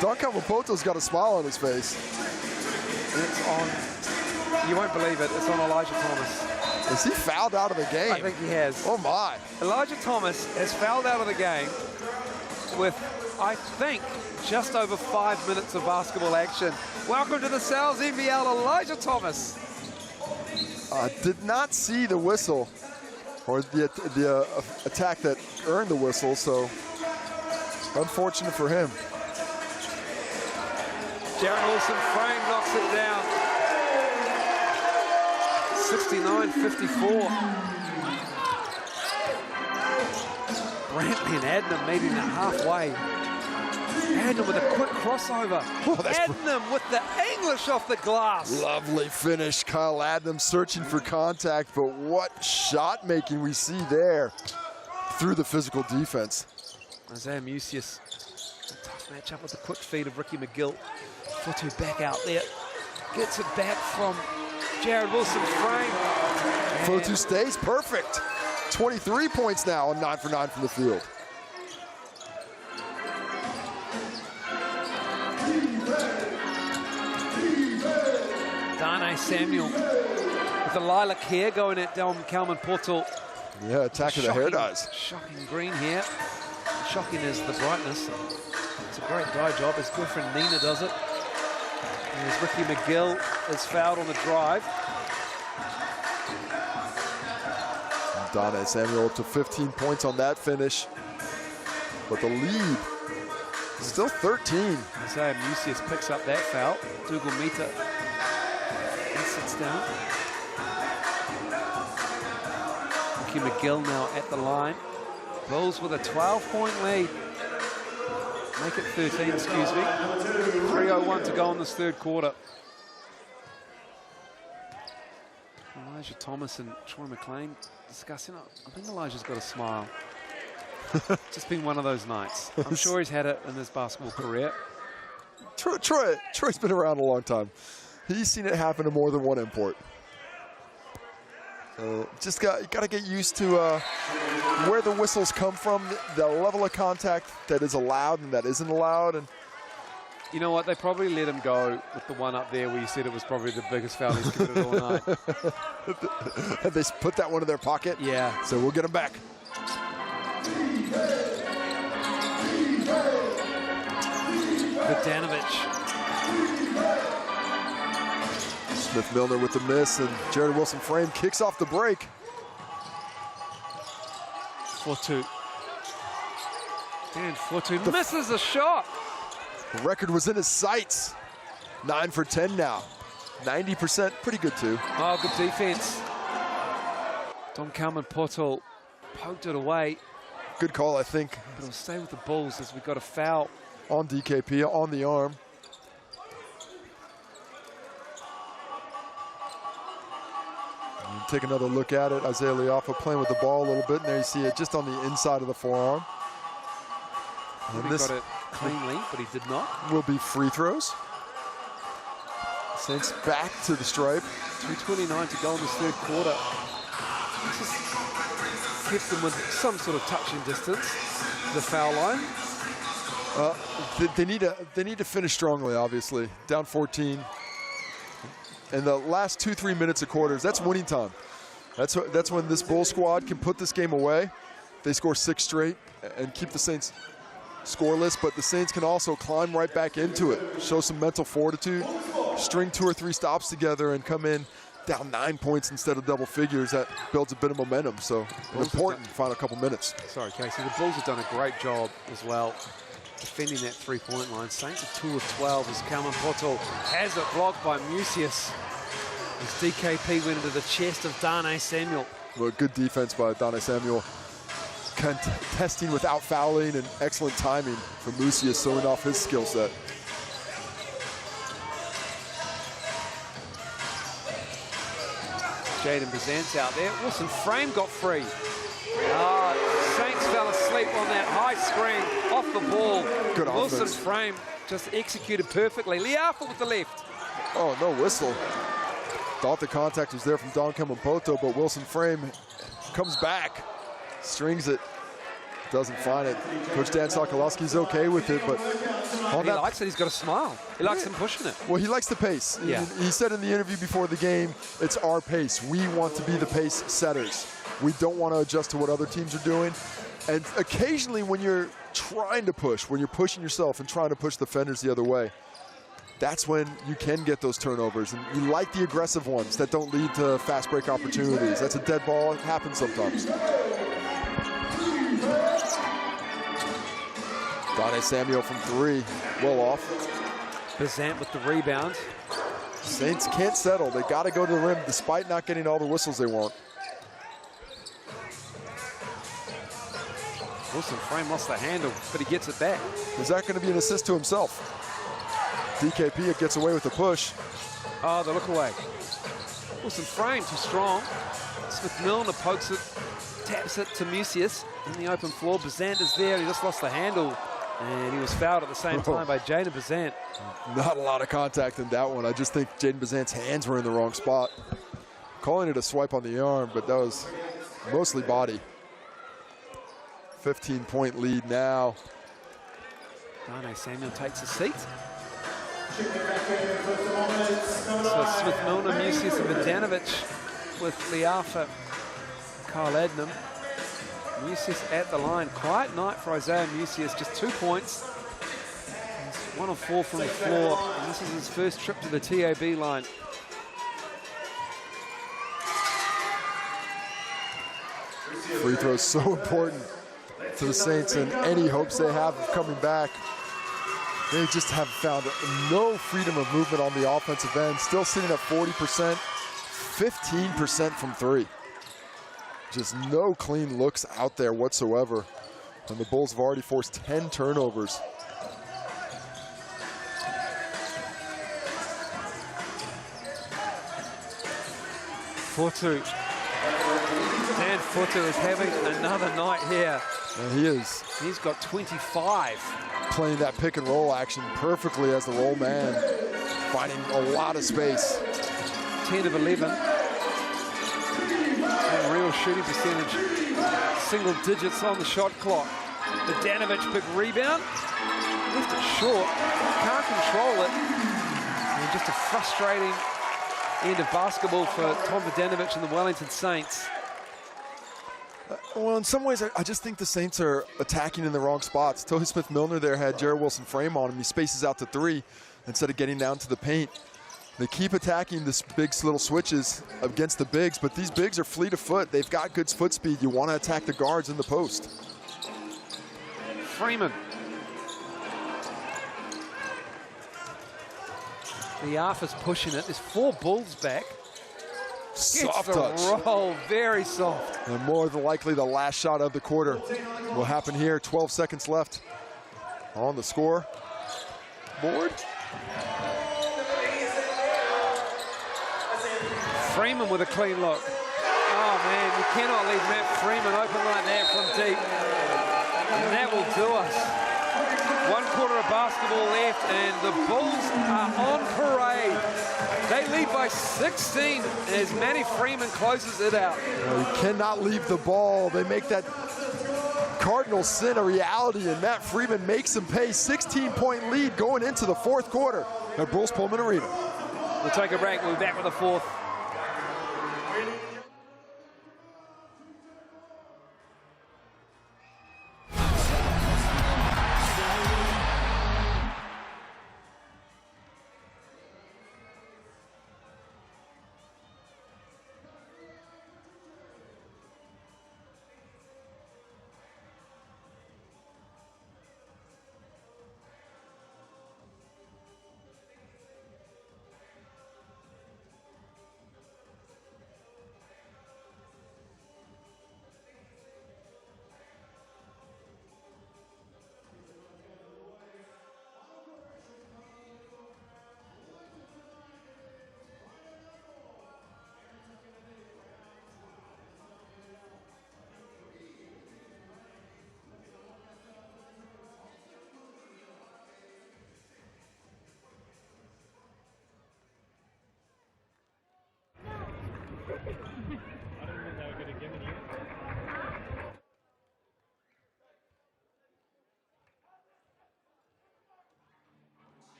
Don Kamapoto's got a smile on his face. It's on, you won't believe it, it's on Elijah Thomas. Is he fouled out of the game? I think he has. Oh my. Elijah Thomas has fouled out of the game with, I think, just over 5 minutes of basketball action. Welcome to the Sal's NBL, Elijah Thomas. Did not see the whistle or the attack that earned the whistle, so unfortunate for him. Jared Wilson frame knocks it down. 69-54. Brantley and Adnam meeting it halfway. Adnam with a quick crossover. Adnam with the English off the glass. Lovely finish. Kyle Adnam searching for contact, but what shot making we see there through the physical defense. Isaiah Mucius, a tough matchup with the quick feed of Ricky McGill. Fotu back out there. Gets it back from Jared Wilson frame. Fotu stays perfect. 23 points now and 9 for 9 from the field. Dane Samuel with the lilac hair going at Dom Kalman Portal. Yeah, attack of the hair dyes. Shocking green hair. Shocking is the brightness. It's a great dye job. His girlfriend Nina does it. And as Ricky McGill is fouled on the drive. Dane Samuel up to 15 points on that finish. But the lead is still 13. Isaiah Mucius picks up that foul. Dougal Meter. He sits down. Ricky McGill now at the line. Bulls with a 12-point lead. Make it 13, excuse me. 3:01 to go in this third quarter. Elijah Thomas and Troy McLean discussing it. I think Elijah's got a smile. Just been one of those nights. I'm sure he's had it in his basketball career. Troy's been around a long time. He's seen it happen to more than one import. Just got to get used to where the whistles come from, the level of contact that is allowed and that isn't allowed. And you know what? They probably let him go with the one up there where you said it was probably the biggest foul he's committed all night. Have they put that one in their pocket? Yeah. So we'll get him back. Bogdanovic. Smith-Milner with the miss, and Jared Wilson frame kicks off the break. 4-2. And 4-2 misses a shot. The record was in his sights. 9 for 10 now. 90%, pretty good too. Oh, good defense. Dom Kalman Portal poked it away. Good call, I think. But it'll stay with the Bulls as we got a foul. On DKP, on the arm. And take another look at it. Isaiah Liafa playing with the ball a little bit, and there you see it just on the inside of the forearm. And this got it cleanly, but he did not. Will be free throws. Saints back to the stripe. 2:29 to go in this third quarter. Just kept them with some sort of touching distance. The foul line. They need to finish strongly, obviously. Down 14. And the last 2-3 minutes of quarters, that's winning time. That's when this Bull squad can put this game away. They score 6 straight and keep the Saints scoreless, but the Saints can also climb right back into it, show some mental fortitude, string 2 or 3 stops together and come in down 9 points instead of double figures. That builds a bit of momentum, so an important final couple minutes. Sorry, Casey, the Bulls have done a great job as well defending that three-point line. Saints are 2 of 12 as Kalman Poto has it blocked by Musius as DKP went into the chest of Dane Samuel. Well, good defense by Dane Samuel. Contesting without fouling and excellent timing for Musius, showing off his skill set. Jaden Bazant's out there. Wilson Frame got free. Saints fell asleep on that high screen off the ball. Good Wilson offense. Frame just executed perfectly. Liafa with the left. Oh, no whistle. Thought the contact was there from Don Kamapoto, but Wilson Frame comes back, strings it, doesn't find it. Coach Dan Sokolowski's okay with it, but He likes it. He's got a smile. He likes him pushing it. well, he likes the pace. Yeah. He said in the interview before the game, it's our pace. We want to be the pace setters. We don't want to adjust to what other teams are doing. And occasionally when you're trying to push, when you're pushing yourself and trying to push the defenders the other way, that's when you can get those turnovers. And you like the aggressive ones that don't lead to fast break opportunities. That's a dead ball. It happens sometimes. Dane Samuel from 3, well off. Bazant with the rebound. Saints can't settle. They got to go to the rim despite not getting all the whistles they want. Wilson Frame lost the handle, but he gets it back. Is that going to be an assist to himself? DKP gets away with the push. Oh, the look away. Wilson Frame too strong. Smith Milner pokes it, taps it to Musius in the open floor. Bazant is there. He just lost the handle, and he was fouled at the same time by Jaden Bazant. Not a lot of contact in that one. I just think Jaden Bazant's hands were in the wrong spot. Calling it a swipe on the arm, but that was mostly body. 15-point lead now. Dane Samuel takes a seat. So Smith Milner, Musius and Bogdanovic with Liafa, Kyle Adnam. Musius at the line. Quiet night for Isaiah Musius, just 2 points. He's 1 of 4 from the floor, and this is his first trip to the TAB line. Free throw is so important to the Saints and any hopes they have of coming back. They just have found no freedom of movement on the offensive end. Still sitting at 40%, 15% from 3. Just no clean looks out there whatsoever. And the Bulls have already forced 10 turnovers. Fortu. Dan Fortu is having another night here. And he is. He's got 25. Playing that pick and roll action perfectly as the roll man, finding a lot of space. 10 of 11. And real shooting percentage. Single digits on the shot clock. Bogdanovic big rebound. Left it short. Can't control it. And just a frustrating end of basketball for Tom Bogdanovic and the Wellington Saints. Well, in some ways, I just think the Saints are attacking in the wrong spots. Tohi Smith-Milner there had Jared Wilson Frame on him. He spaces out to 3 instead of getting down to the paint. They keep attacking this big little switches against the bigs, but these bigs are fleet of foot. They've got good foot speed. You want to attack the guards in the post. Freeman. Liafa's pushing it. There's 4 Bulls back. Soft Gets the touch. roll, very soft. And more than likely the last shot of the quarter will happen here. 12 seconds left on the score board. Freeman with a clean look. Oh man, you cannot leave Matt Freeman open like that from deep. And that will do us. 1 quarter of basketball left and the Bulls are on parade. They lead by 16 as Matty Freeman closes it out. You cannot leave the ball. They make that cardinal sin a reality, and Matt Freeman makes them pay. 16-point lead going into the 4th quarter at Bruce Pulman Arena. We'll take a break. We'll be back with the 4th.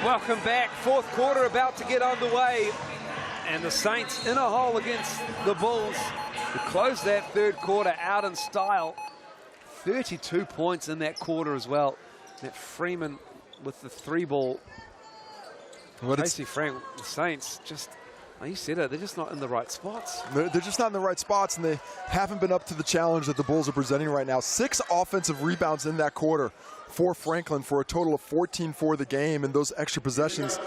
Welcome back. 4th quarter about to get underway. And the Saints in a hole against the Bulls, who closed that 3rd quarter out in style. 32 points in that quarter as well. That Freeman with the 3-ball. Tracy Frank, the Saints just, you said it, they're just not in the right spots. They're just not in the right spots, and they haven't been up to the challenge that the Bulls are presenting right now. 6 offensive rebounds in that quarter for Franklin for a total of 14 for the game, and those extra possessions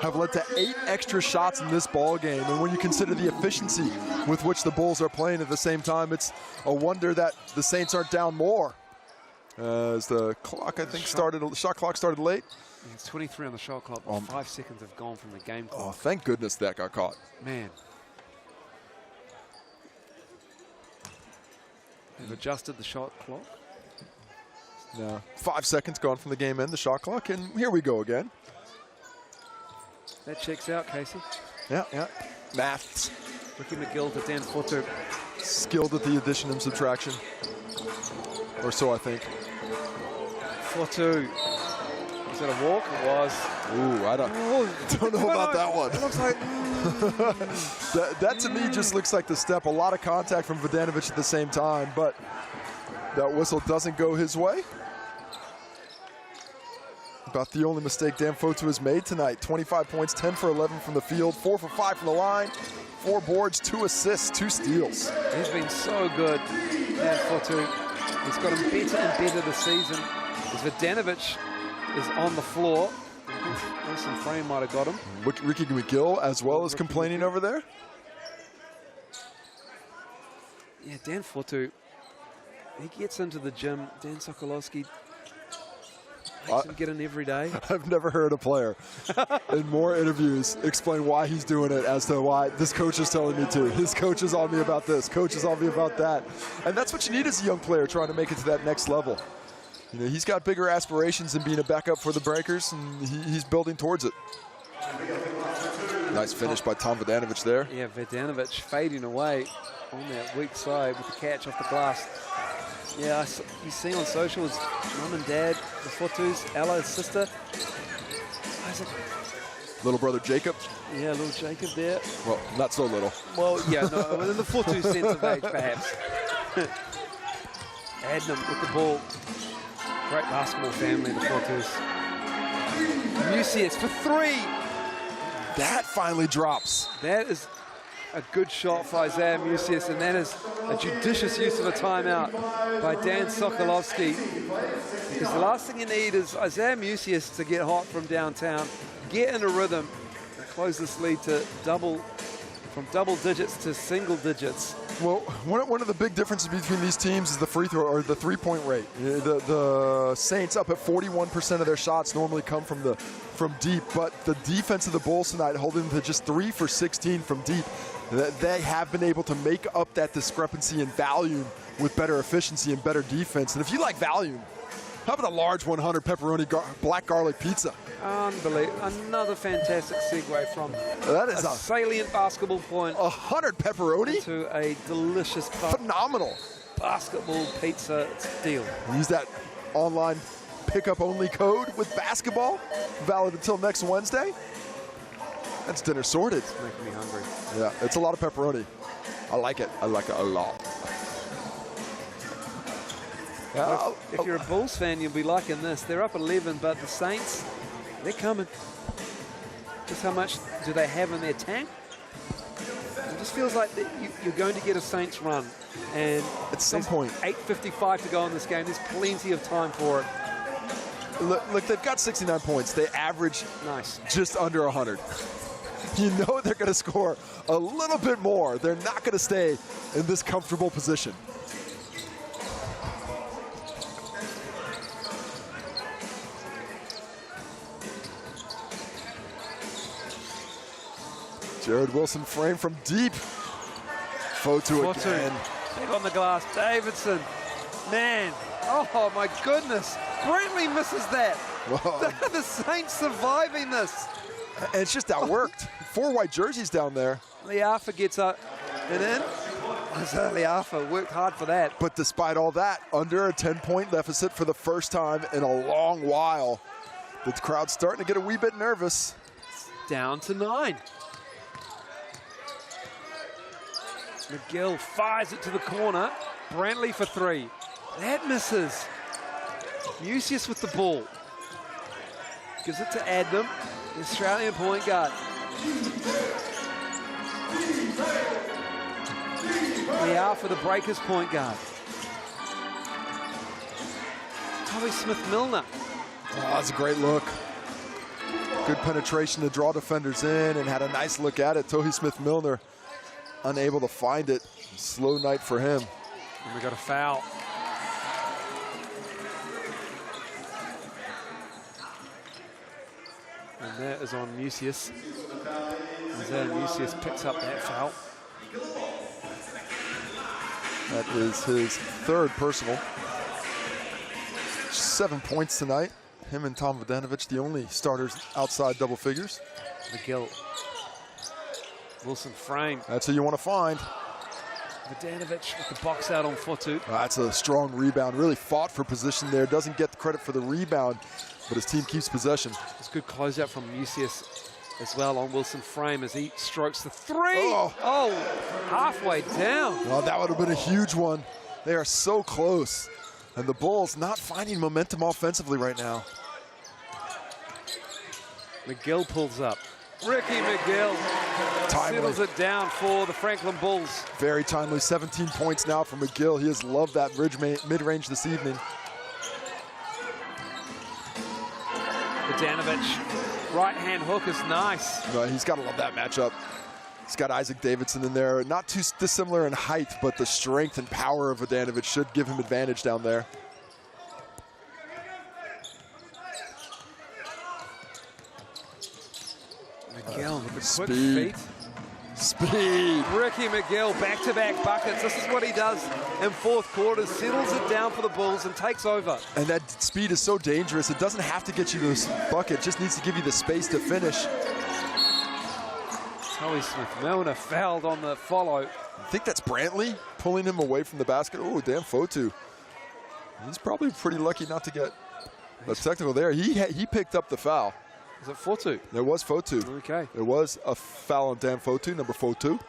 have led to 8 extra shots in this ball game. And when you consider the efficiency with which the Bulls are playing at the same time, it's a wonder that the Saints aren't down more. As the clock, I think, shot clock started late. It's 23 on the shot clock. 5 seconds have gone from the game clock. Oh, thank goodness that got caught. Man. They've adjusted the shot clock. No, 5 seconds gone from the game end, the shot clock, and here we go again. That checks out, Casey. Yeah. Maths. Ricky McGill to Dan Fotu. Skilled at the addition and subtraction. Or so I think. Fotu. Was that a walk? It was. Ooh, I don't know about that one. It looks like... that to me just looks like the step. A lot of contact from Vodanovic at the same time, but that whistle doesn't go his way. About the only mistake Dan Fotu has made tonight. 25 points, 10 for 11 from the field, 4 for 5 from the line, 4 boards, 2 assists, 2 steals. He's been so good, Dan Fotu. He's got him better and better this season. As Vodanovic is on the floor. Wilson Frame might have got him. Ricky McGill as well as complaining over there. Yeah, Dan Fotu, he gets into the gym. Dan Sokolowski makes him get in every day. I've never heard a player in more interviews explain why he's doing it as to why this coach is telling me to. His coach is on me about this. Coach is on me about that. And that's what you need as a young player trying to make it to that next level. You know, he's got bigger aspirations than being a backup for the Breakers, and he's building towards it. Nice finish by Tom Vodanovic there. Yeah, Vodanovic fading away on that weak side with the catch off the glass. Yeah, you see on social his mum and dad, the Fotus, Ella, his sister. Little brother Jacob. Yeah, little Jacob there. Well, not so little. Well, yeah, no, within the 4-2 sense of age, perhaps. Adnam with the ball. Great basketball family, the 4-2s. Mucius for 3. That finally drops. That is a good shot for Isaiah Mucius, and that is a judicious use of a timeout by Dan Sokolovsky. Because the last thing you need is Isaiah Mucius to get hot from downtown, get in a rhythm, and close this lead to from double digits to single digits. Well, one of the big differences between these teams is the free throw or the three-point rate. The Saints up at 41% of their shots normally come from deep, but the defense of the Bulls tonight holding them to just 3 for 16 from deep. They have been able to make up that discrepancy in volume with better efficiency and better defense. And if you like volume, how about a large 100 pepperoni black garlic pizza? Unbelievable. Another fantastic segue from that is a salient basketball point. 100 pepperoni? To a delicious phenomenal basketball pizza deal. Use that online pickup only code with basketball, valid until next Wednesday. That's dinner sorted. It's making me hungry. Yeah, it's a lot of pepperoni. I like it. I like it a lot. Look, if you're a Bulls fan, you'll be liking this. They're up 11, but the Saints, they're coming. Just how much do they have in their tank? It just feels like you're going to get a Saints run. And at some point, 8:55 to go in this game. There's plenty of time for it. Look, they've got 69 points. They average just under 100. You know they're going to score a little bit more. They're not going to stay in this comfortable position. Jared Wilson frame from deep. Fotu again. Big on the glass. Davidson. Man. Oh, my goodness. Brantley misses that. The Saints surviving this. And it's just outworked. 4 white jerseys down there. Liafa gets up and in. Liafa worked hard for that. But despite all that, under a 10-point deficit for the first time in a long while. The crowd's starting to get a wee bit nervous. Down to 9. McGill fires it to the corner. Brantley for 3. That misses. Mucius with the ball. Gives it to Adnam, the Australian point guard. Liao for the Breakers point guard. Toby Smith-Milner. Oh, that's a great look. Good penetration to draw defenders in and had a nice look at it. Toby Smith-Milner unable to find it. Slow night for him. And we got a foul. And that is on Mucius. Isaiah Mucius picks up that foul. That is his 3rd personal. 7 points tonight. Him and Tom Vodanovic, the only starters outside double figures. McGill. Wilson frame. That's who you want to find. Vodanovic with the box out on Fotu. That's a strong rebound. Really fought for position there. Doesn't get the credit for the rebound, but his team keeps possession. It's a good closeout from Mucius as well on Wilson frame as he strokes the 3. Oh, halfway down. Well, that would have been a huge one. They are so close. And the Bulls not finding momentum offensively right now. McGill pulls up. Ricky McGill settles it down for the Franklin Bulls. Very timely, 17 points now for McGill. He has loved that mid-range this evening. Vodanovic, right-hand hook is nice. He's got to love that matchup. He's got Isaac Davidson in there. Not too dissimilar in height, but the strength and power of Vodanovic should give him advantage down there. McGill with the quick feet. Speed. Ricky McGill, back-to-back buckets. This is what he does in 4th quarter. Settles it down for the Bulls and takes over. And that speed is so dangerous. It doesn't have to get you to this bucket. It just needs to give you the space to finish. Toby Smith-Milner fouled on the follow. I think that's Brantley pulling him away from the basket. Oh, damn, Fotu. He's probably pretty lucky not to get a technical there. He picked up the foul. Is it Fotu? There was Fotu. Okay. It was a foul on Dan Fotu, number Fotu.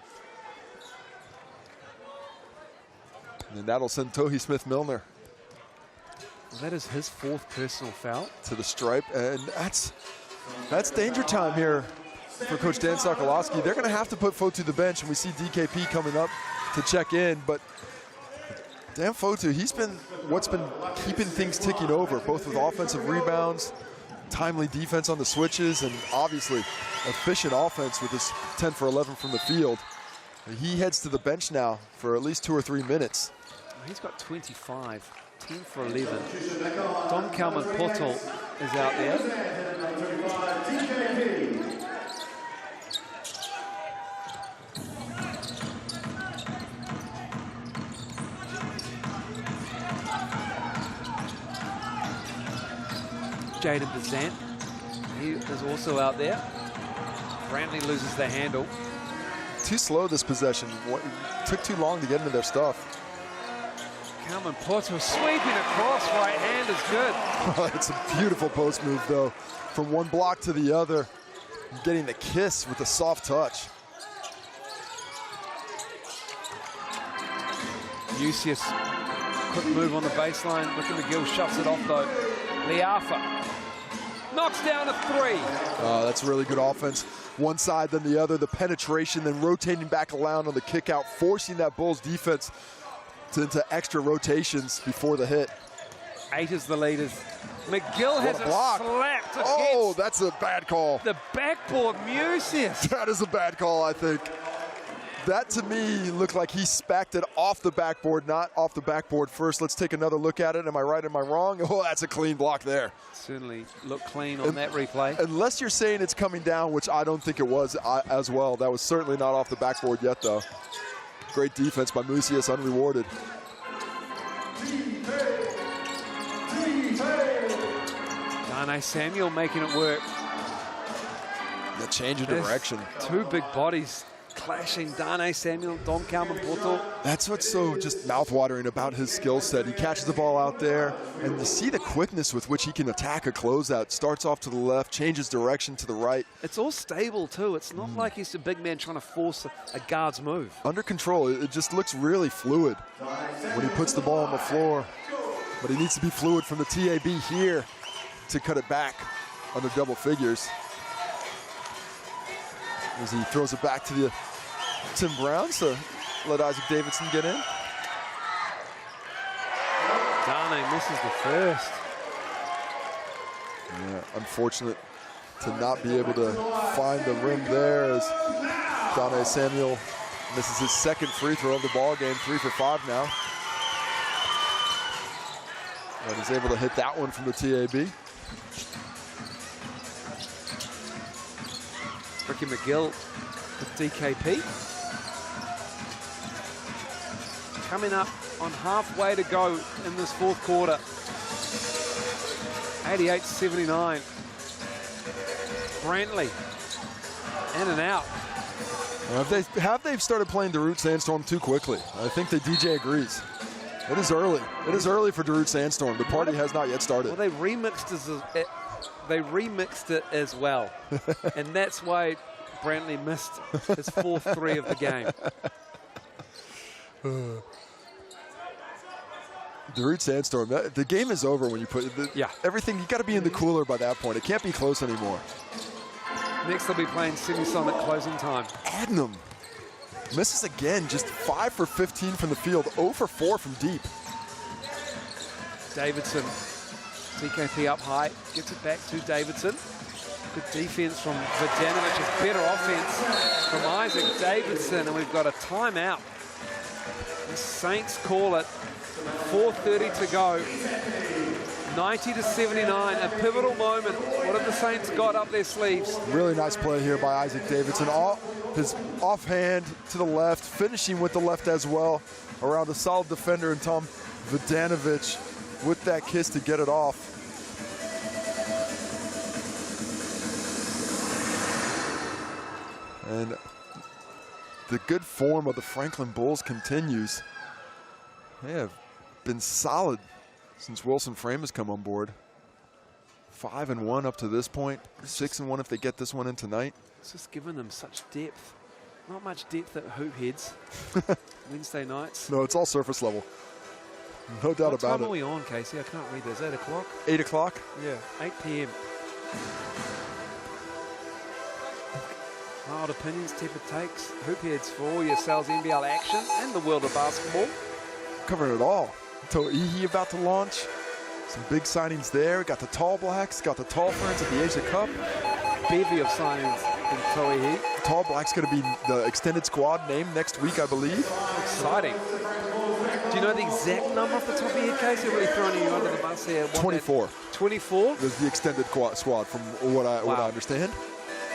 And that'll send Tohi Smith-Milner Well, that is his 4th personal foul. to the stripe, and that's danger time here for Coach Dan Sokolowski. They're going to have to put Fotu to the bench, and we see DKP coming up to check in, but Dan Fotu, he's been what's been keeping things ticking over, both with offensive rebounds, timely defense on the switches, and obviously efficient offense with his 10 for 11 from the field. He heads to the bench now for at least 2 or 3 minutes. He's got 25, 10 for 11. Dom Kalman Poto is out there. Jaden Bazant, he is also out there. Brantley loses the handle. Too slow this possession. Took too long to get into their stuff. Kalman Poto sweeping across, right hand is good. It's a beautiful post move, though. From one block to the other, getting the kiss with a soft touch. Euseus, quick move on the baseline. Ricky McGill shuts it off, though. Liafa knocks down a 3. That's really good offense. One side, then the other. The penetration, then rotating back around on the kick out, forcing that Bulls defense into extra rotations before the hit. 8 is the leaders. McGill has a block. Slapped Oh, against that's a bad call. the backboard. Mucius. That is a bad call, I think. That, to me, looked like he spacked it off the backboard, not off the backboard first. Let's take another look at it. Am I right? Am I wrong? Oh, that's a clean block there. Certainly looked clean on that replay. Unless you're saying it's coming down, which I don't think it was as well. That was certainly not off the backboard yet, though. Great defense by Mucius, unrewarded. Darnay Samuel making it work. The change of direction. 2 big bodies clashing. Darnay Samuel, Dom Kalman Poto. That's what's so just mouth-watering about his skill set. He catches the ball out there, and to see the quickness with which he can attack a closeout. Starts off to the left, changes direction to the right. It's all stable, too. It's not like he's a big man trying to force a guard's move. Under control. It just looks really fluid when he puts the ball on the floor. But he needs to be fluid from the TAB here to cut it back under double figures. As he throws it back to the Tim Browns to let Isaac Davidson get in. Darnay misses the first. Yeah, unfortunate to not be able to find the rim there as Darnay Samuel misses his 2nd free throw of the ball game, 3 for 5 now. But he's able to hit that one from the TAB. Ricky McGill with DKP. Coming up on halfway to go in this 4th quarter. 88-79. Brantley in and out. Have they started playing Darude Sandstorm too quickly? I think the DJ agrees. It is early. It is early for Darude Sandstorm. The party has not yet started. Well, they remixed it as well. And that's why Brantley missed his 4th 3 of the game. Darude Sandstorm, the game is over when you put everything. You got to be in the cooler by that point. It can't be close anymore. Next they'll be playing Semisonic closing time. Adnam misses again, just 5 for 15 from the field, 0 for 4 from deep. Davidson, TKP up high, gets it back to Davidson. Good defense from Vodanovic, is better offense from Isaac Davidson, and we've got a timeout. The Saints call it, 4:30 to go. 90-79, a pivotal moment. What have the Saints got up their sleeves? Really nice play here by Isaac Davidson. His offhand to the left, finishing with the left as well, around a solid defender, and Tom Vodanovic with that kiss to get it off. And the good form of the Franklin Bulls continues. They have been solid since Wilson Frame has come on board. 5-1 up to this point. 6-1 if they get this one in tonight. It's just given them such depth. Not much depth at hoop heads. Wednesday nights. No, it's all surface level. No doubt What about time it. are we on, Casey? I can't read this. 8 o'clock? 8 o'clock? Yeah, 8 p.m. Mild opinions, tepid takes, hoop heads for all your sales NBL action and the world of basketball. Covering it all. To'ihi about to launch. Some big signings there. Got the Tall Blacks, got the Tall Ferns at the Asia Cup. Bevy of signings in To'ihi. Tall Blacks going to be the extended squad named next week, I believe. Exciting. Do you know the exact number off the top of your head, Casey? Really throwing you under the bus here. 24. 24? There's the extended squad from what I understand.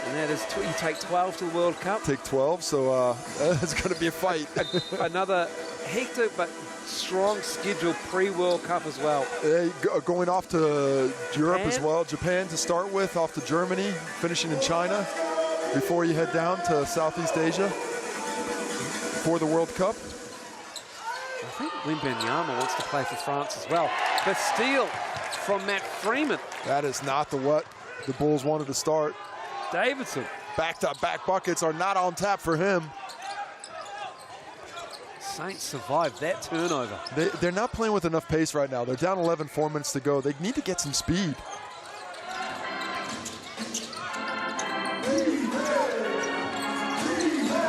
And that is, you take 12 to the World Cup. Take 12, so it's going to be a fight. Another hectic but strong schedule pre-World Cup as well. Going off to Europe Japan? as well. Japan to start with, off to Germany, finishing in China before you head down to Southeast Asia for the World Cup. I think Wembanyama wants to play for France as well. The steal from Matt Freeman. That is not what the Bulls wanted to start. Davidson. Back-to-back buckets are not on tap for him. Saints survived that turnover. They're not playing with enough pace right now. They're down 11, 4 minutes to go. They need to get some speed.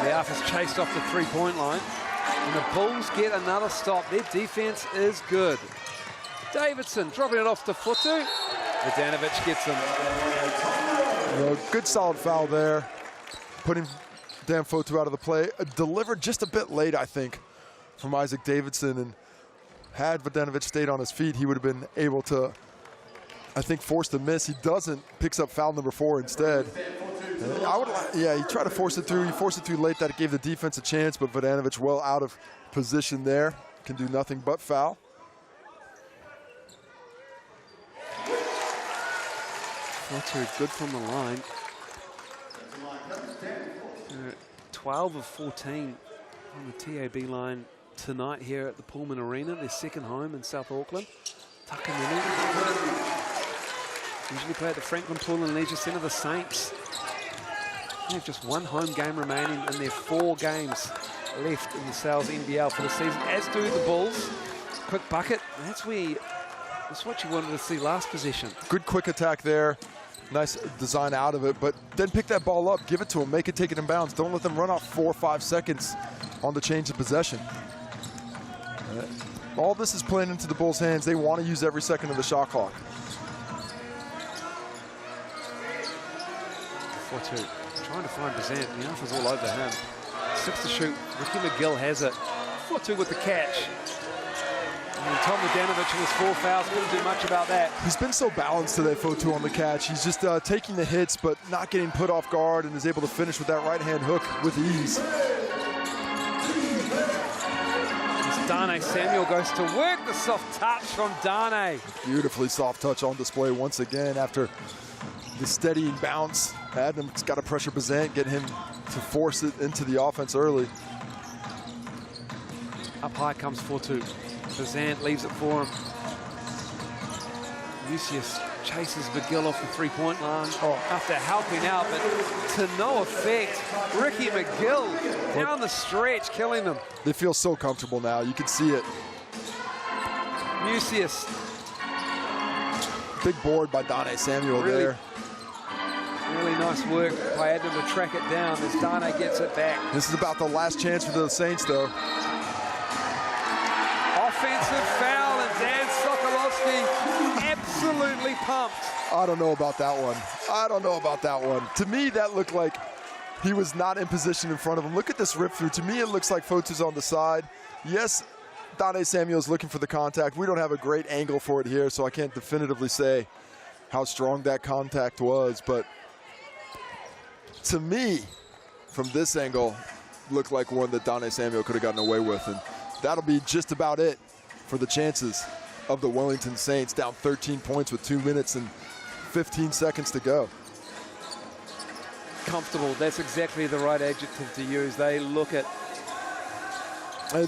Leaf is chased off the three-point line. And the Bulls get another stop. Their defense is good. Davidson dropping it off to Futu. Vodanovic gets him. Good solid foul there. Putting Dan Futu out of the play. Delivered just a bit late, I think, from Isaac Davidson. And had Vodanovic stayed on his feet, he would have been able to, I think, force the miss. He doesn't. Picks up foul number 4 instead. He tried to force it through. He forced it through late. That gave the defense a chance, but Vodanovic well out of position there. Can do nothing but foul. Futu good from the line. 12 of 14 on the TAB line tonight here at the Pulman Arena, their second home in South Auckland. Tucking in it. Usually play at the Franklin Pool and Leisure Centre. The Saints, they have just one home game remaining in their 4 games left in the Sales NBL for the season, as do the Bulls. Quick bucket. That's what you wanted to see last possession. Good quick attack there. Nice design out of it, but then pick that ball up, give it to them, make it take it in bounds. Don't let them run off 4 or 5 seconds on the change of possession. All this is playing into the Bulls' hands. They want to use every second of the shot clock. Futu trying to find Bazant. The alpha's all over him. 6 to shoot. Ricky McGill has it. Futu with the catch. And Tom Vodanovic with 4 fouls. Couldn't do much about that. He's been so balanced today, Futu, on the catch. He's just taking the hits, but not getting put off guard, and is able to finish with that right-hand hook with ease. As Dane Samuel goes to work. The soft touch from Dane. Beautifully soft touch on display once again after the steady bounce. Adam's got to pressure Bazant, get him to force it into the offense early. Up high comes Futu. Bazant leaves it for him. Lucius chases McGill off the three-point line after helping out, but to no effect. Ricky McGill down the stretch, killing them. They feel so comfortable now. You can see it. Lucius. Big board by Dane Samuel there. Really nice work by Adam to track it down as Dane gets it back. This is about the last chance for the Saints, though. Offensive foul, and Dan Sokolowski absolutely pumped. I don't know about that one. I don't know about that one. To me, that looked like he was not in position in front of him. Look at this rip through. To me, it looks like Futu's on the side. Yes, Dane Samuel's looking for the contact. We don't have a great angle for it here, so I can't definitively say how strong that contact was. But to me, from this angle, looked like one that Dane Samuel could have gotten away with. And that'll be just about it for the chances of the Wellington Saints, down 13 points with 2 minutes and 15 seconds to go. Comfortable, that's exactly the right adjective to use. They look at...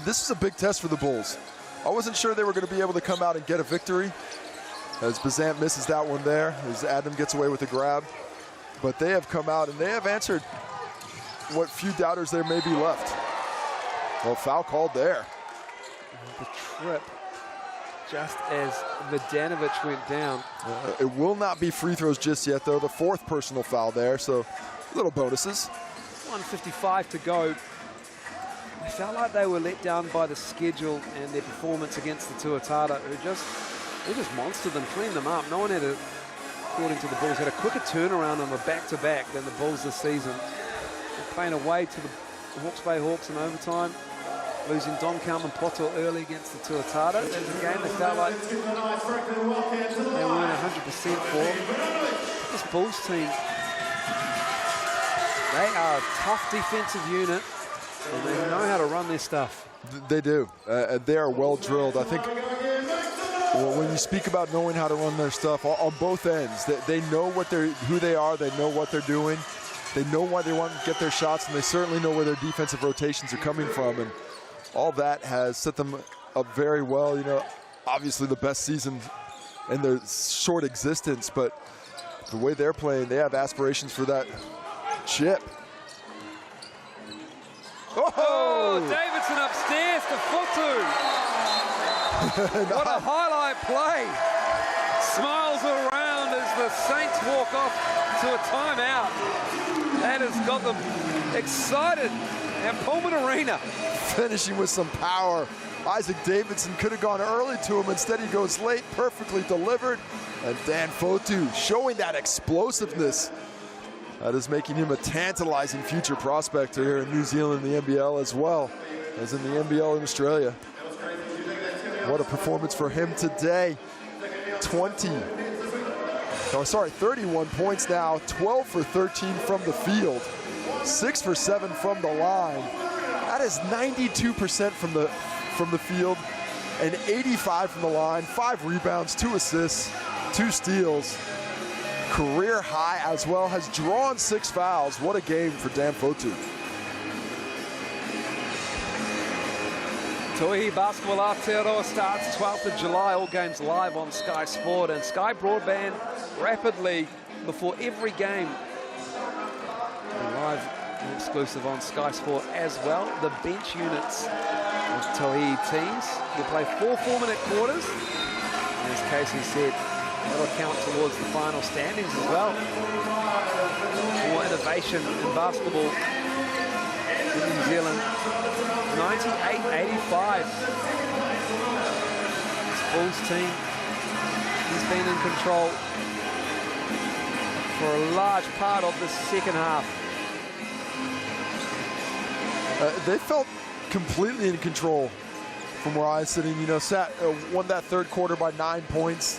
This is a big test for the Bulls. I wasn't sure they were going to be able to come out and get a victory, as Bazant misses that one there, as Adam gets away with the grab. But they have come out and they have answered what few doubters there may be left. Well, foul called there. The trip, just as Vidanovic went down. It will not be free throws just yet, though. The fourth personal foul there, so little bonuses. 1:55 to go. I felt like they were let down by the schedule and their performance against the Tuatara, who just monstered them, cleaned them up. No one had, according to the Bulls, had a quicker turnaround on the back-to-back than the Bulls this season. They're playing away to the Hawke's Bay Hawks in overtime, losing Don Calman Poto early against the Tuatara. It was a game they felt like they weren't 100% for. This Bulls team, they are a tough defensive unit, and they know how to run their stuff. They do. They are well drilled. I think when you speak about knowing how to run their stuff on both ends, they know who they are, they know what they're doing, they know why they want to get their shots, and they certainly know where their defensive rotations are coming from. And all that has set them up very well. You know, obviously the best season in their short existence, but the way they're playing, they have aspirations for that chip. Oh, Davidson upstairs to Fotu. What a highlight play. Smiles around as the Saints walk off to a timeout. That has got them excited at Pulman Arena. Finishing with some power. Isaac Davidson could have gone early to him. Instead, he goes late, perfectly delivered. And Dan Fotu showing that explosiveness. That is making him a tantalizing future prospect here in New Zealand, the NBL, as well as in the NBL in Australia. What a performance for him today. 31 points now, 12 for 13 from the field, 6 for 7 from the line. That is 92% from the field and 85 from the line. 5 rebounds, 2 assists, 2 steals. Career high as well, has drawn 6 fouls. What a game for Dan Fotu. Tohi Basketball Aotearoa starts 12th of July, all games live on Sky Sport and Sky Broadband rapidly before every game. Live and exclusive on Sky Sport as well. The bench units of Tohi teams will play 4 4-minute quarters. And as Casey said, that'll count towards the final standings as well. More innovation in basketball in New Zealand. 98-85. This Bulls team has been in control for a large part of the second half. They felt completely in control from where I was sitting. You know, won that third quarter by 9 points.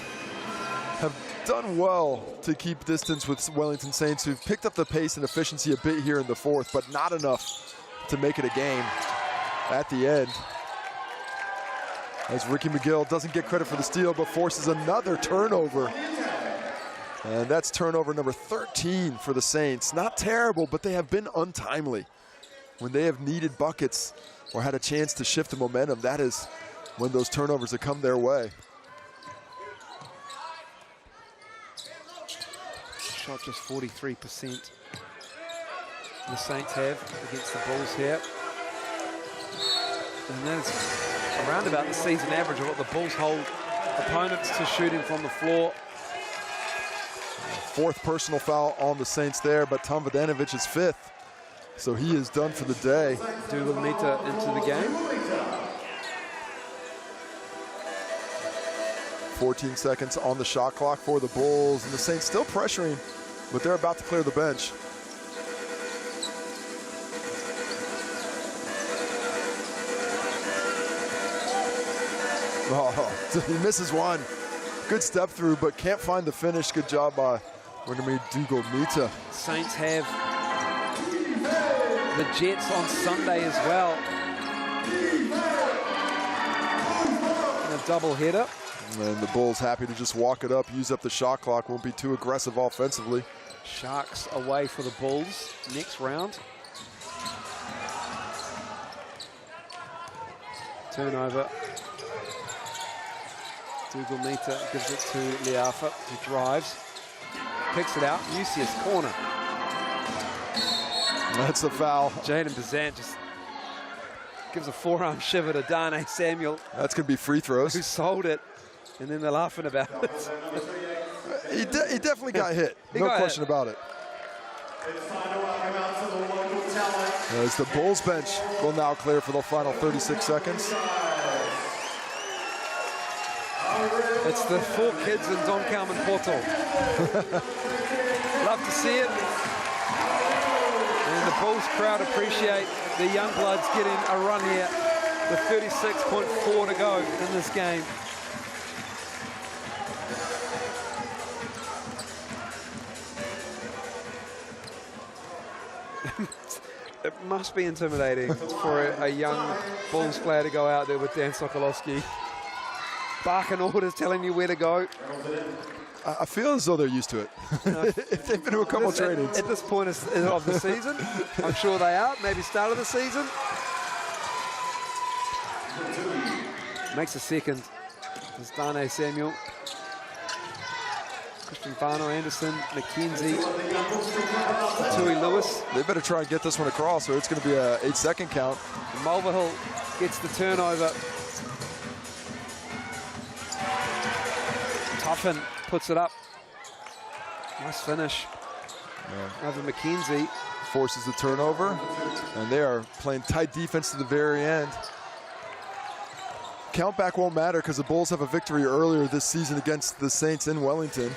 Have done well to keep distance with Wellington Saints, who've picked up the pace and efficiency a bit here in the fourth, but not enough to make it a game at the end. As Ricky McGill doesn't get credit for the steal, but forces another turnover. And that's turnover number 13 for the Saints. Not terrible, but they have been untimely. When they have needed buckets or had a chance to shift the momentum, that is when those turnovers have come their way. Shot just 43%. The Saints have against the Bulls here. And that's around about the season average of what the Bulls hold opponents to shooting from the floor. Fourth personal foul on the Saints there, but Tom Vidanovic is 5th. So he is done for the day. Dougal Mita into the game. 14 seconds on the shot clock for the Bulls, and the Saints still pressuring, but they're about to clear the bench. Oh, he misses one. Good step through, but can't find the finish. Good job by Dougal Mita. Saints have the Jets on Sunday as well. And a double header. And the Bulls happy to just walk it up, use up the shot clock, won't be too aggressive offensively. Sharks away for the Bulls next round. Turnover. Dugulmita gives it to Liafa, who drives, kicks it out, Mucius corner. That's the foul. Jaden Bazant just gives a forearm shiver to Dane Samuel, That's going to be free throws. who sold it, and then they're laughing about it. He definitely got hit. He No got question hit. about it. As the Bulls bench will now clear for the final 36 seconds. It's the 4 kids in Don Carmen Porto. Love to see it. And the Bulls crowd appreciate the young bloods getting a run here. The 36.4 to go in this game. It must be intimidating for a young Bulls player to go out there with Dan Sokolowski barking orders, telling you where to go. I feel as though they're used to it. They've been to a couple trainings. At this point of the season, I'm sure they are. Maybe start of the season. Makes a second. There's Dane Samuel. Christian Fano, Anderson, McKenzie, Tui Lewis. They better try and get this one across, or it's going to be a 8-second count. Mulvihill gets the turnover. Tuffin puts it up. Nice finish over McKenzie. Forces the turnover, and they are playing tight defense to the very end. Countback won't matter because the Bulls have a victory earlier this season against the Saints in Wellington.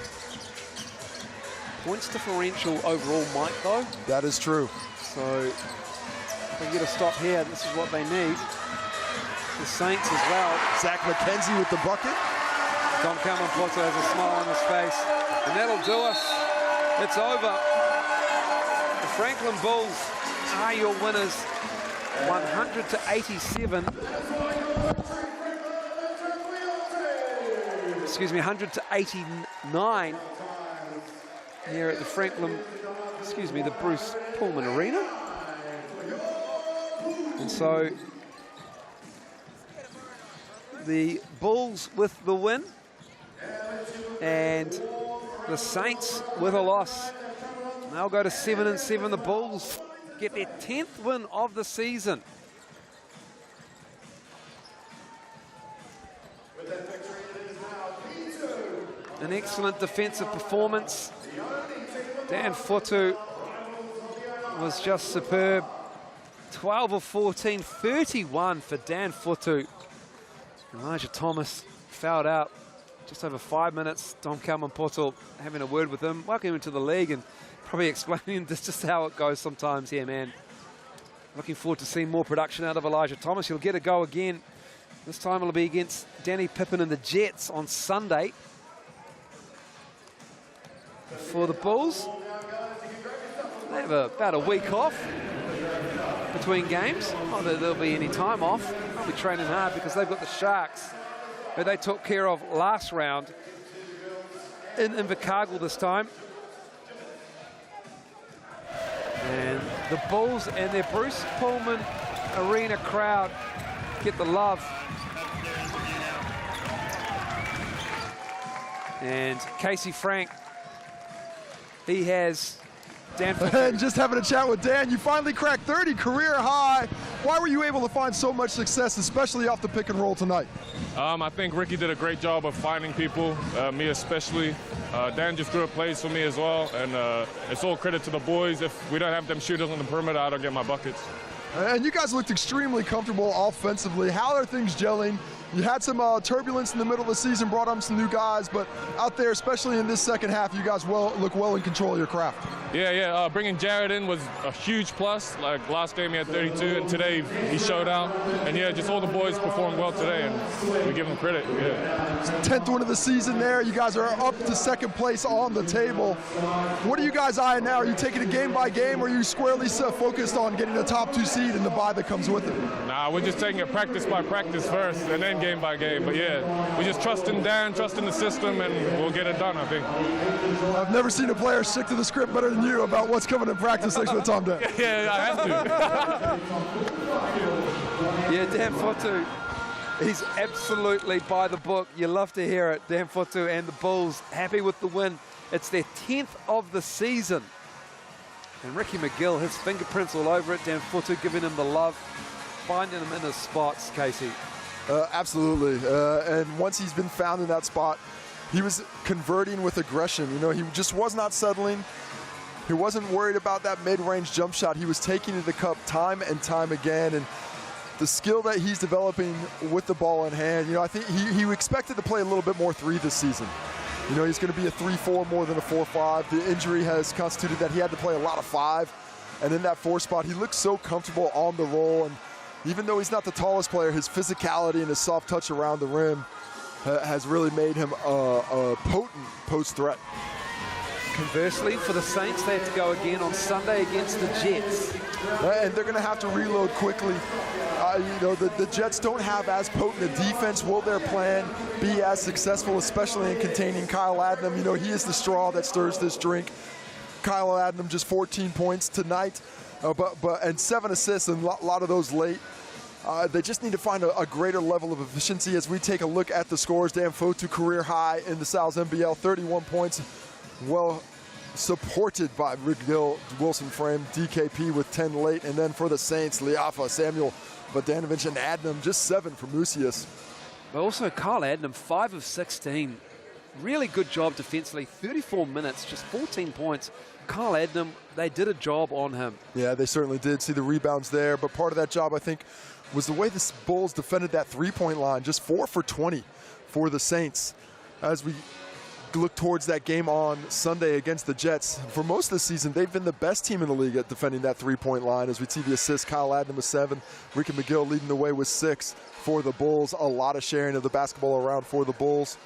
Points differential overall, Mike, though. That is true. So if they get a stop here, this is what they need. The Saints as well. Zach McKenzie with the bucket. Don Carmen Porto has a smile on his face, and that'll do us. It's over. The Franklin Bulls are your winners, 100-87. Excuse me, 100-89 here at the the Bruce Pulman Arena. And so the Bulls with the win and the Saints with a loss. They'll go to 7-7. The Bulls get their 10th win of the season. An excellent defensive performance. Dan Fotu was just superb. 12 of 14, 31 for Dan Fotu. Elijah Thomas fouled out just over 5 minutes. Don Carmen Porto having a word with him, welcoming him to the league and probably explaining this just how it goes sometimes here, man. Looking forward to seeing more production out of Elijah Thomas. He'll get a go again. This time it'll be against Danny Pippen and the Jets on Sunday. For the Bulls, they have about a week off between games. Not that there'll be any time off. They'll be training hard because they've got the Sharks, who they took care of last round in Invercargill this time. And the Bulls and their Bruce Pulman Arena crowd get the love. And Casey Frank, he has Dan. And just having a chat with Dan, you finally cracked 30, career high. Why were you able to find so much success, especially off the pick and roll tonight? I think Ricky did a great job of finding people, me especially. Dan just drew up plays for me as well, and it's all credit to the boys. If we don't have them shooters on the perimeter, I don't get my buckets. And you guys looked extremely comfortable offensively. How are things gelling? You had some turbulence in the middle of the season, brought on some new guys, but out there, especially in this second half, you guys look well in control of your craft. Yeah. Bringing Jared in was a huge plus. Like last game he had 32, and today he showed out. And yeah, just all the boys performed well today, and we give them credit. Yeah. 10th win of the season there. You guys are up to second place on the table. What are you guys eyeing now? Are you taking it game by game, or are you squarely focused on getting a top 2 seed and the bye that comes with it? Nah, we're just taking it practice by practice first, and then game by game. But yeah, we just trust in Dan, trust in the system, and we'll get it done, I think. I've never seen a player stick to the script better than you about what's coming in practice next with Tom Dan. Yeah, I have to. Yeah, Dan Fotu He's absolutely by the book. You love to hear it. Dan Fotu and the Bulls happy with the win. It's their 10th of the season. And Ricky McGill, his fingerprints all over it. Dan Fotu giving him the love, finding him in his spots, Casey. Absolutely. And once he's been found in that spot, he was converting with aggression. You know, he just was not settling. He wasn't worried about that mid-range jump shot. He was taking to the cup time and time again. And the skill that he's developing with the ball in hand, you know, I think he expected to play a little bit more three this season. You know, he's going to be a 3-4 more than a 4-5. The injury has constituted that he had to play a lot of 5. And in that 4 spot, he looks so comfortable on the roll. And even though he's not the tallest player, his physicality and his soft touch around the rim has really made him a potent post threat. Conversely, for the Saints, they have to go again on Sunday against the Jets. And they're going to have to reload quickly. You know, the Jets don't have as potent a defense. Will their plan be as successful, especially in containing Kyle Adnam? You know, he is the straw that stirs this drink. Kyle Adnam just 14 points tonight, and 7 assists, and a lot of those late. They just need to find a greater level of efficiency. As we take a look at the scores, Dan Fotu career high in the Sal's NBL, 31 points. Well supported by McGill, Wilson Frame, DKP with 10 late, and then for the Saints, Liafa, Samuel, Vodanovic, and Adnam, just 7 for Musius. But also Kyle Adnam, 5 of 16. Really good job defensively, 34 minutes, just 14 points. Kyle Adnam, they did a job on him. Yeah, they certainly did. See the rebounds there, but part of that job, I think, was the way the Bulls defended that three-point line, just 4 for 20 for the Saints. As we look towards that game on Sunday against the Jets, for most of the season, they've been the best team in the league at defending that three-point line. As we see the assist, Kyle Adnam with 7, Ricky McGill leading the way with 6 for the Bulls. A lot of sharing of the basketball around for the Bulls.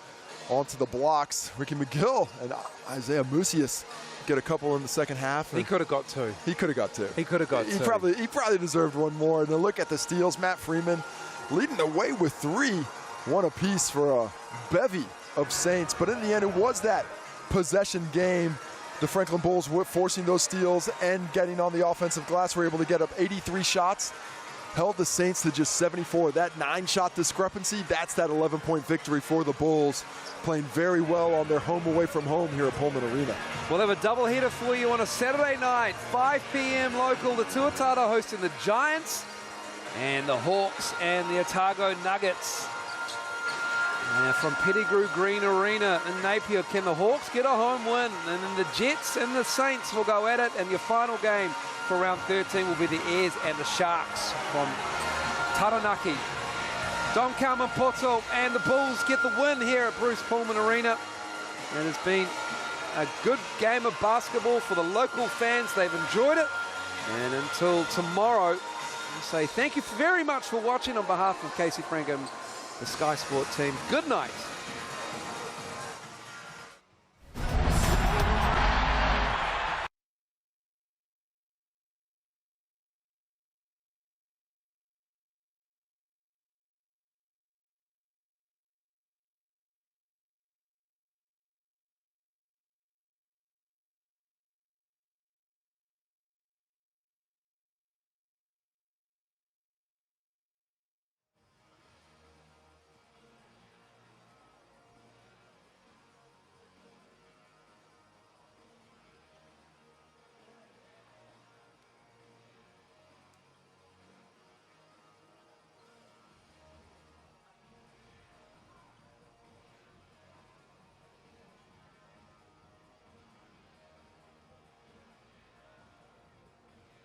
Onto the blocks, Ricky McGill and Isaiah Musius get a couple in the second half. He could have got 2. He could have got 2. He could have got 2. He probably deserved one more. And then look at the steals. Matt Freeman leading the way with 3, 1 apiece for a bevy of Saints. But in the end, it was that possession game. The Franklin Bulls were forcing those steals and getting on the offensive glass. Were able to get up 83 shots. Held the Saints to just 74. That 9-shot discrepancy, that's that 11-point victory for the Bulls. Playing very well on their home away from home here at Pulman Arena. We'll have a doubleheader for you on a Saturday night, 5 p.m. local. The Tuatara hosting the Giants and the Hawks and the Otago Nuggets. From Pettigrew Green Arena in Napier, can the Hawks get a home win? And then the Jets and the Saints will go at it. And your final game for round 13 will be the Airs and the Sharks from Taranaki. Dom Carmen Poto and the Bulls get the win here at Bruce Pulman Arena. And it's been a good game of basketball for the local fans. They've enjoyed it. And until tomorrow, I say thank you very much for watching on behalf of Casey Frank and the Sky Sport team. Good night.